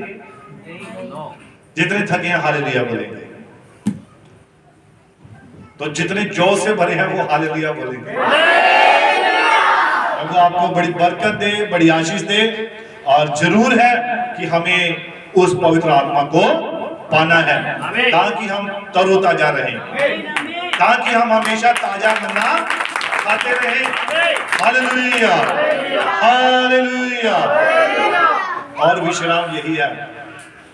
जितने थके हैं हालेलुया बोलेंगे, तो जितने जोश से भरे हैं वो हालेलुया बोलेंगे। प्रभु आपको बड़ी बरकत दे, बड़ी आशीष दे, और जरूर है कि हमें उस पवित्र आत्मा को पाना है ताकि हम तरोताजा रहें, ताकि हम हमेशा ताजा मन्ना खाते रहें। Hallelujah, hallelujah. और विश्राम यही है,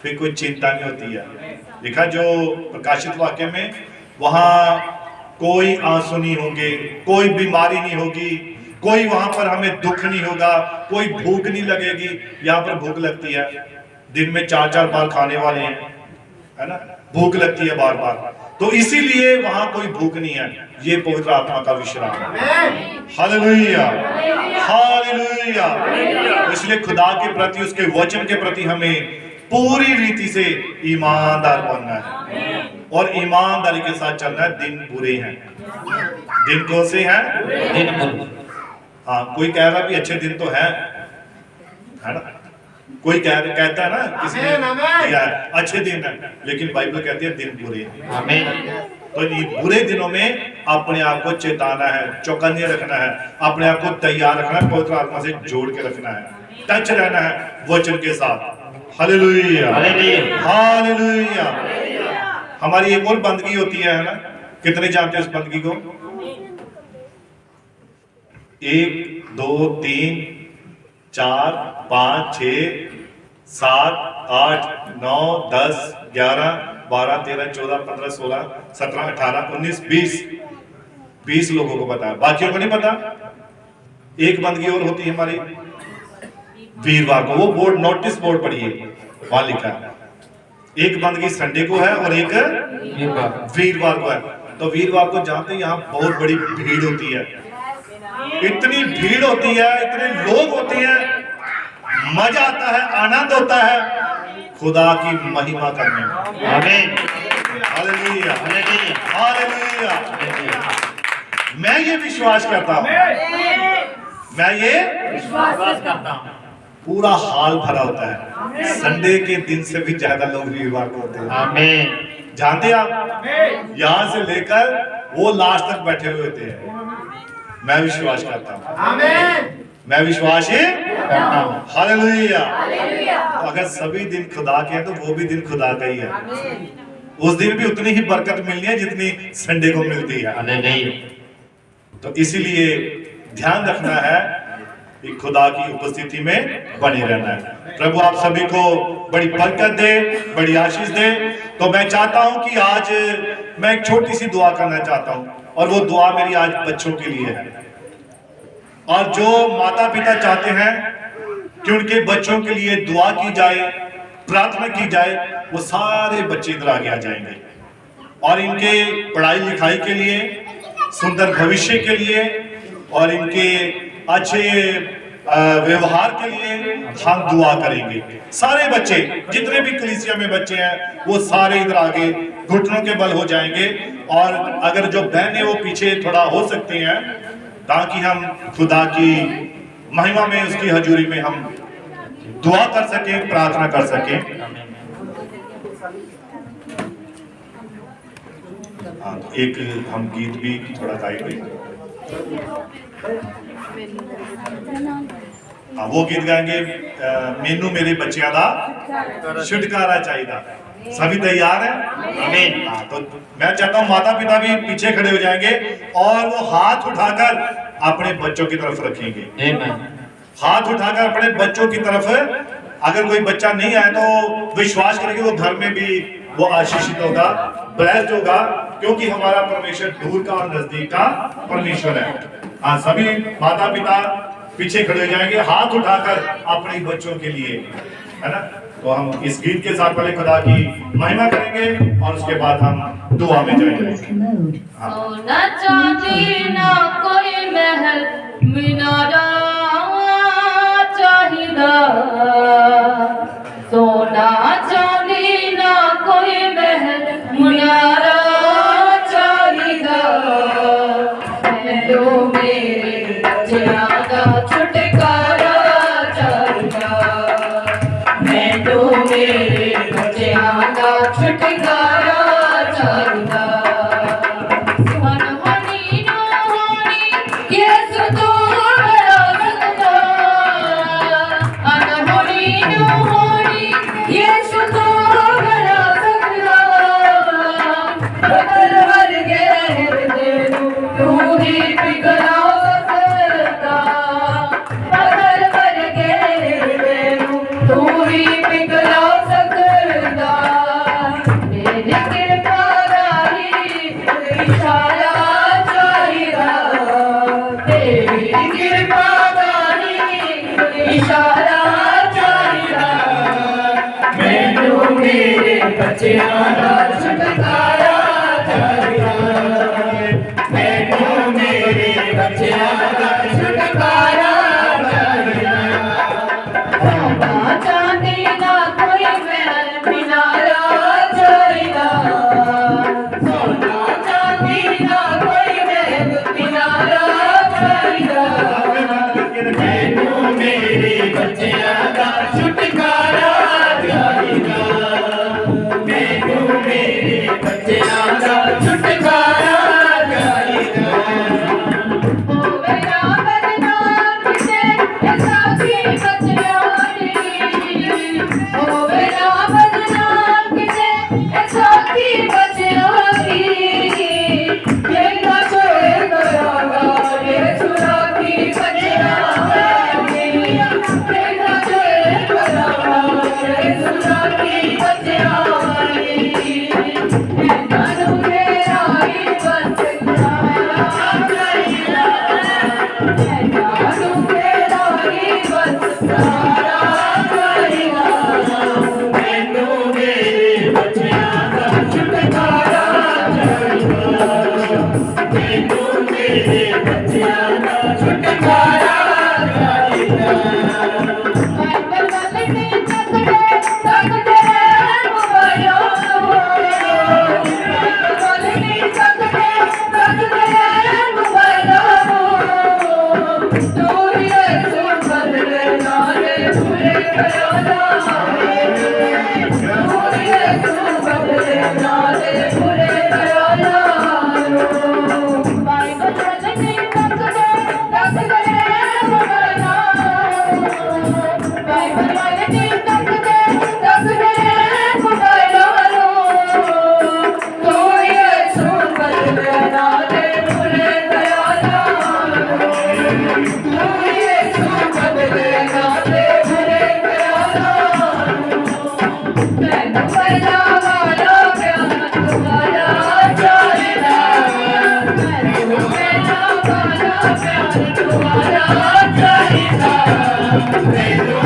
फिर कोई चिंता नहीं होती है। लिखा जो प्रकाशित वाक्य में, वहां कोई आंसू नहीं होंगे, कोई बीमारी नहीं होगी, कोई वहां पर हमें दुख नहीं होगा, कोई भूख नहीं लगेगी। यहाँ पर भूख लगती है, दिन में 4-4 बार खाने वाले हैं, है ना, भूख लगती है बार बार, तो इसीलिए वहां कोई भूख नहीं है। ये पवित्र आत्मा का विश्राम है। Hallelujah, hallelujah. इसलिए खुदा के प्रति, उसके वचन के प्रति हमें पूरी रीति से ईमानदार बनना है और ईमानदारी के साथ चलना है। दिन बुरे हैं, दिन कौन से हैं? दिन बुरे। हाँ, कोई कह रहा भी अच्छे दिन तो है ना, कोई कहता है ना, किसी ने दिया है अच्छे दिन है, लेकिन बाइबल कहती है दिन बुरे हैं। आमीन। तो ये बुरे दिनों में अपने आप को चेताना है, चौकन्ने रखना है, अपने आप को तैयार रखना है, पवित्र आत्मा से जोड़ के रखना है, टच रहना है वचन के साथ। Hallelujah, hallelujah. हमारी एक और बंदगी होती है ना, कितने जानते हैं इस बंदगी को? 1 2 3 4 5 6 7 8 9 10 11 12 13 14 15 16 17 18 19 20 लोगों को पता है, बाकियों को नहीं पता। एक बंदगी और होती है हमारी वीरवार को, वो बोर्ड, नोटिस बोर्ड पढ़िए, वहां लिखा है एक बंदगी संडे को है और एक वीरवार को है। तो वीरवार को जानते हैं यहाँ बहुत बड़ी भीड़ होती है, इतनी भीड़ होती है, इतने लोग होते हैं, मजा आता है, आनंद होता है खुदा की महिमा करने में। आमीन। Hallelujah, hallelujah. मैं ये विश्वास करता हूँ, मैं ये विश्वास करता हूँ, पूरा हाल भरा होता है। संडे के दिन से भी ज्यादा लोग वीरवार को होते हैं। आमीन। जानते हैं आप, यहाँ से लेकर वो लास्ट तक बैठे हुए होते हैं। मैं विश्वास करता हूँ, मैं विश्वास ही करता हूँ। हालेलुया। तो अगर सभी दिन खुदा के हैं तो वो भी दिन खुदा का ही है। उस दिन भी उतनी ही बरकत मिलनी है जितनी संडे को मिलती है। हालेलुया। तो इसीलिए ध्यान रखना है कि खुदा की उपस्थिति में बने रहना है। प्रभु आप सभी को बड़ी बरकत दे, बड़ी आशीष दे। तो मैं चाहता हूं कि आज मैं एक छोटी सी दुआ करना चाहता हूं, और वो दुआ मेरी आज बच्चों के लिए है। और जो माता पिता चाहते हैं कि उनके बच्चों के लिए दुआ की जाए, प्रार्थना की जाए, वो सारे बच्चे इधर आगे आ जाएंगे और इनके पढ़ाई लिखाई के लिए, सुंदर भविष्य के लिए और इनके अच्छे व्यवहार के लिए हम दुआ करेंगे। सारे बच्चे, जितने भी कलीसिया में बच्चे हैं, वो सारे इधर आगे घुटनों के बल हो जाएंगे और अगर जो बहनें वो पीछे थोड़ा हो सकते हैं ताकि हम खुदा की महिमा में, उसकी हजूरी में हम दुआ कर सकें, प्रार्थना कर सकें। हाँ, तो एक हम गीत भी थोड़ा गाएंगे। हाँ, वो गीत गाएंगे, मेनू मेरे बच्चियां दा छुटकारा चाहिए। सभी तैयार हैं? आमीन। हाँ, तो मैं चाहता हूँ माता पिता भी पीछे खड़े हो जाएंगे और वो हाथ उठाकर अपने बच्चों की तरफ रखेंगे। हाथ उठाकर अपने बच्चों की तरफ, अगर कोई बच्चा नहीं आए तो विश्वास करेंगे वो घर में भी वो आशीषित होगा, ब्लेस्ड होगा, क्योंकि हमारा परमेश्वर दूर का और नजदीक का परमेश्वर है। हाँ, सभी माता पिता पीछे खड़े हो जाएंगे हाथ उठाकर अपने बच्चों के लिए, है ना। तो हम इस गीत के साथ पहले खुदा की महिमा करेंगे और उसके बाद हम दुआ में जाएंगे। सोना चांदी ना कोई महल मीनारा चाहिदा, सोना चांदी ना कोई महल मीनारा चाहिदा, हेलो मेरे जियादा छुटकारा चाहिदा, हेलो मेरे जियादा छुटकारा चाहिदा। मनहनी नोहनी यीशु तो बड़ा सकदा, अनहोनी नोहनी यीशु तो बड़ा सकदा, बदल वर्गे हृदय तू ही पिघला सकदा, बदल वर्गे हृदय तू ही पिघला सकदा, मेरे कृपा राही इशारा चाहिदा, तेरी कृपा राही इशारा चाहिदा, मैनू मेरे बच्चियां दा छुटकारा चाहिदा, मैनू मेरे बच्चियां दा छुटकारा चाहिदा। सोना चांदी ना कोई महल मीनारा चाहिदा, सोना चांदी ना कोई महल मीनारा चाहिदा, मैनू मेरे बच्चियां दा छुटकारा चाहिदा, मैनू मेरे बच्चियां दा छुटकारा चाहिदा। होवे ना बदनाम किसे ऐसा की बच्चियां दी, होवे ना बदनाम किसे ऐसा की बच्चियां दी, कहना छोड़े करागा ये सुरा की बच्चियां दी, कहना छोड़े करागा ये सुरा की बच्चियां दी, कहना नुरे राही बस कराया चाहिदा, कहना नुरे राही बस कराया चाहिदा, मैनू मेरे बच्चियां दा छुटकारा चाहिदा, मैनू मेरे बच्चियां दा छुटकारा चाहिदा। बाइबल वाले ने तकदे मोबाइलों, बाइबल वाले ने तकदे मोबाइलों, तू ही यीशु बदले नाले पूरे खयाला, तू ही यीशु बदले नाले पूरे खयाला, बाइबल वाले ने तकदे मोबाइलों, बाइबल वाले ने तकदे मोबाइलों, तू ही यीशु बदले नाले पूरे खयाला, तू ही यीशु बदले नाले पूरे खयाला, मैनू पहला वाला प्यार तुम्हारा चाहिदा, मैनू पहला वाला प्यार तुम्हारा चाहिदा, मैनू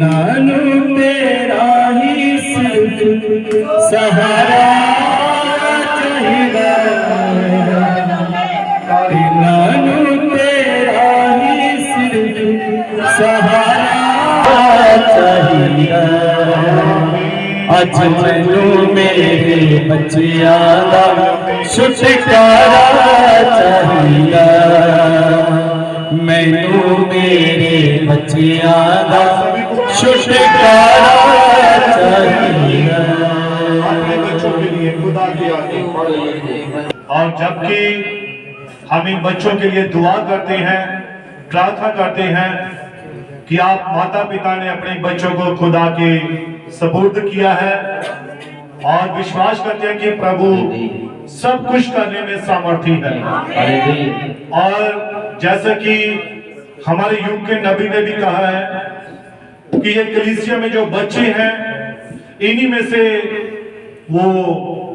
नानू तेरा ही सिर्फ सहारा चाहिए, नानू तेरा ही सिर्फ सहारा चाहिए। अज मैनू मेरे बच्चियां दा छुटकारा चाहिए, मैनू मेरे बच्चियां दा छुटकारा चाहिए। अपने बच्चों के लिए खुदा की आज्ञा। और जबकि हम इन बच्चों के लिए दुआ करते हैं, प्रार्थना करते हैं कि आप माता पिता ने अपने बच्चों को खुदा के सपुर्द किया है और विश्वास करते हैं कि प्रभु सब कुछ करने में सामर्थी है। और जैसा कि हमारे युग के नबी ने भी कहा है कि ये कलीसिया में जो बच्चे हैं इन्हीं में से वो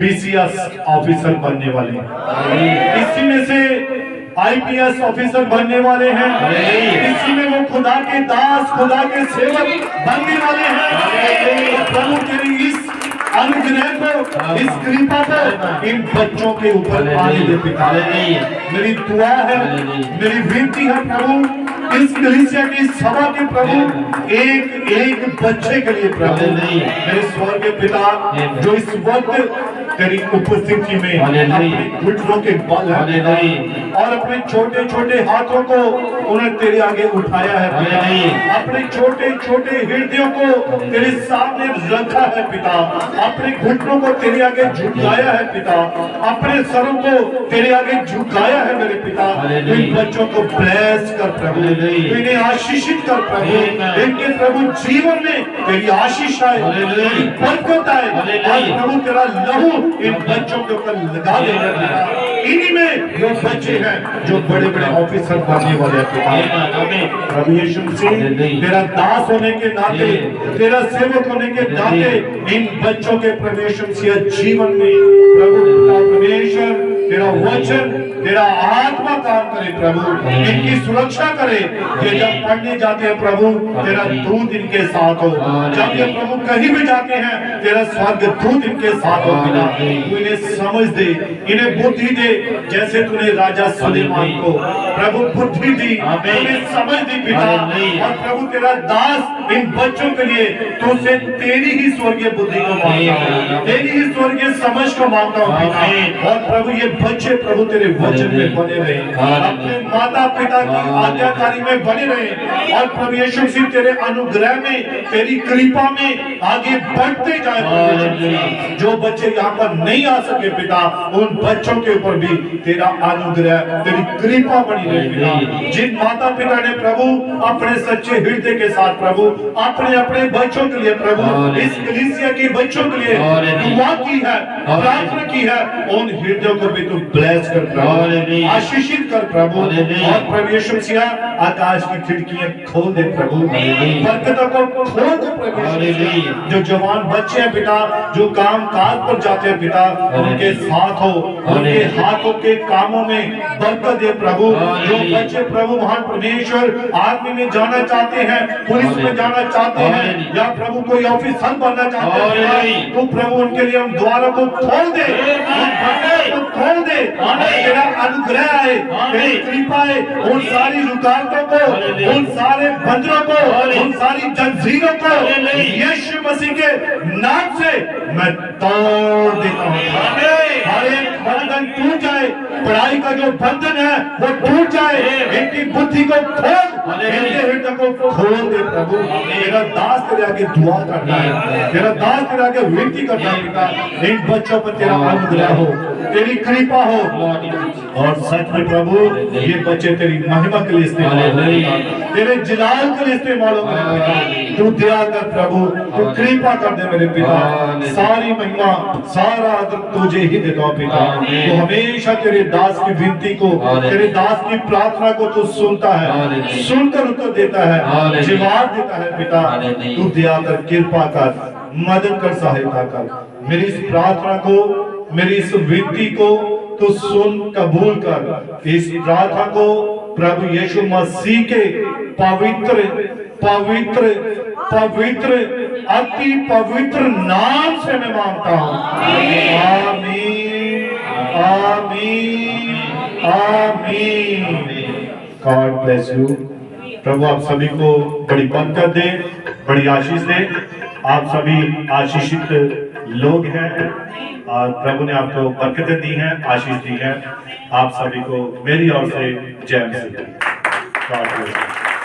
BCS ऑफिसर बनने वाले हैं, इसी में से IPS ऑफिसर बनने वाले हैं, इसी में वो खुदा के दास, खुदा के सेवक बनने वाले हैं। प्रभु तेरी इस अनुग्रह को, इस कृपा को इन बच्चों के ऊपर आने दे पिता। मेरी दुआ है, मेरी विनती है प्रभु, इस कलीसिया की सभा के प्रभु एक एक बच्चे के लिए प्रभु मेरे स्वर्गीय पिता जो इस वक्त तेरी उपस्थिति में अपने घुटनों के बल है और अपने छोटे छोटे हाथों को उन्हें तेरे आगे उठाया है पिता, अपने छोटे छोटे हृदयों को तेरे सामने रखा है पिता, अपने घुटनों को तेरे आगे झुकाया है पिता, अपने सरों को तेरे आगे झुकाया है मेरे पिता। इन बच्चों को ब्लेस कर प्रभु, इन्हें आशीषित कर प्रभु, इनके प्रभु जीवन में तेरी आशीष आए, तेरी बरकत आए और प्रभु तेरा लहू इन बच्चों के ऊपर लगा देगा पिता। इन्हीं में वो बच्चे हैं जो बड़े बड़े ऑफिसर बनने वाले हैं। प्रभु यीशु मसीह तेरा दास होने के नाते, तेरा सेवक होने के नाते इन बच्चों के परमेश्वर जीवन में प्रभु परमेश्वर तेरा वचन, तेरा आत्मा काम करे प्रभु, इनकी सुरक्षा करे। ये जब पढ़ने जाते हैं प्रभु तेरा दूत इनके साथ हो, जब ये प्रभु कहीं भी जाते हैं तेरा स्वर्ग दूत इनके साथ हो पिता। तू इन्हें समझ दे, इन्हें बुद्धि दे, जैसे तूने राजा सुलेमान को प्रभु बुद्धि दी, उन्हें समझ दी पिता। और प्रभु तेरा दास इन बच्चों के लिए तुझसे तेरी ही स्वर्गीय बुद्धि को मांगता हूँ, तेरी ही स्वर्गीय समझ को मांगता हूँ पिता। और प्रभु ये बच्चे प्रभु तेरे वचन में बने रहे, अपने माता पिता की आज्ञाकारी में बने रहे और प्रभु यीशु मसीह तेरे अनुग्रह में, तेरी कृपा में आगे बढ़ते जाए। जो बच्चे यहाँ पर नहीं आ सके पिता, उन बच्चों के ऊपर भी तेरा अनुग्रह, तेरी कृपा बनी रहे पिता। जिन माता पिता ने प्रभु अपने सच्चे हृदय के साथ प्रभु अपने अपने बच्चों के लिए प्रभु इस कलीसिया के बच्चों के लिए दुआ की है, प्रार्थना की है, उन हृदयों को भी तू ब्लेस कर प्रभु, हालेलुया। आशीषित कर प्रभु, हालेलुया। और प्रभु यीशु मसीह आकाश की खिड़कियां खोल दे प्रभु, हालेलुया। बरकतों को खोल दे प्रभु यीशु हालेलुया। मसीह। जो जवान बच्चे हैं पिता, जो काम काज पर जाते हैं पिता, उनके साथ हो, उनके हालेलुया। हाथों के कामों में बरकत दे प्रभु। जो हालेलुया। बच्चे प्रभु महान परमेश्वर आर्मी में जाना चाहते हैं, पुलिस में जाना चाहते हैं, हालेलुया। या प्रभु कोई ऑफिसर बनना चाहते हालेलुया। हैं, तो प्रभु उनके लिए उन द्वारों को खोल दे, उन भंडारों को खोल दे, तेरा अनुग्रह आए, तेरी कृपा आए, उन सारी रुकावटों को, हालेलुया। उन सारे बंधनों को, हालेलुया। उन सारी जंजीरों को हालेलुया। यीशु मसीह के नाम से मैं तोड़ देता हूँ। हर एक बंधन टूट जाए, पढ़ाई का जो बंधन है वो टूट जाए, इनकी बुद्धि को खोल, इनके हृदय को खोल दे प्रभु। तेरा दास तेरे आगे दुआ करता है, तेरा दास तेरे आगे विनती करता है पिता, इन बच्चों पर तेरा अनुग्रह हो, तेरी कृपा हो, और सच में प्रभु ये बच्चे तेरी महिमा के लिए इस्तेमाल होंगे, तेरे जलाल के लिए इस्तेमाल होंगे पिता। तू दया कर प्रभु, तू कृपा कर दे मेरे पिता, सारी महिमा सारा आदर तुझे ही देता हूं पिता। तू हमेशा तेरे दास की विनती को, तेरे दास की प्रार्थना को तू सुनता है, सुनकर उत्तर देता है, जवाब देता है पिता। तू दया कर, कृपा कर, मदद कर, सहायता कर। मेरी इस प्रार्थना को, मेरी इस विनती को तू सुन, कबूल कर। इस प्रार्थना को प्रभु यीशु मसीह के पवित्र पवित्र पवित्र अति पवित्र नाम से मैं मांगता हूँ। आमीन, आमीन, आमीन। God bless you. प्रभु आप सभी को बड़ी बरकत दे, बड़ी आशीष दे। आप सभी आशीषित लोग हैं और प्रभु ने आपको बरकतें दी हैं, आशीष दी है। आप सभी को मेरी ओर से जय मसीह। God bless you.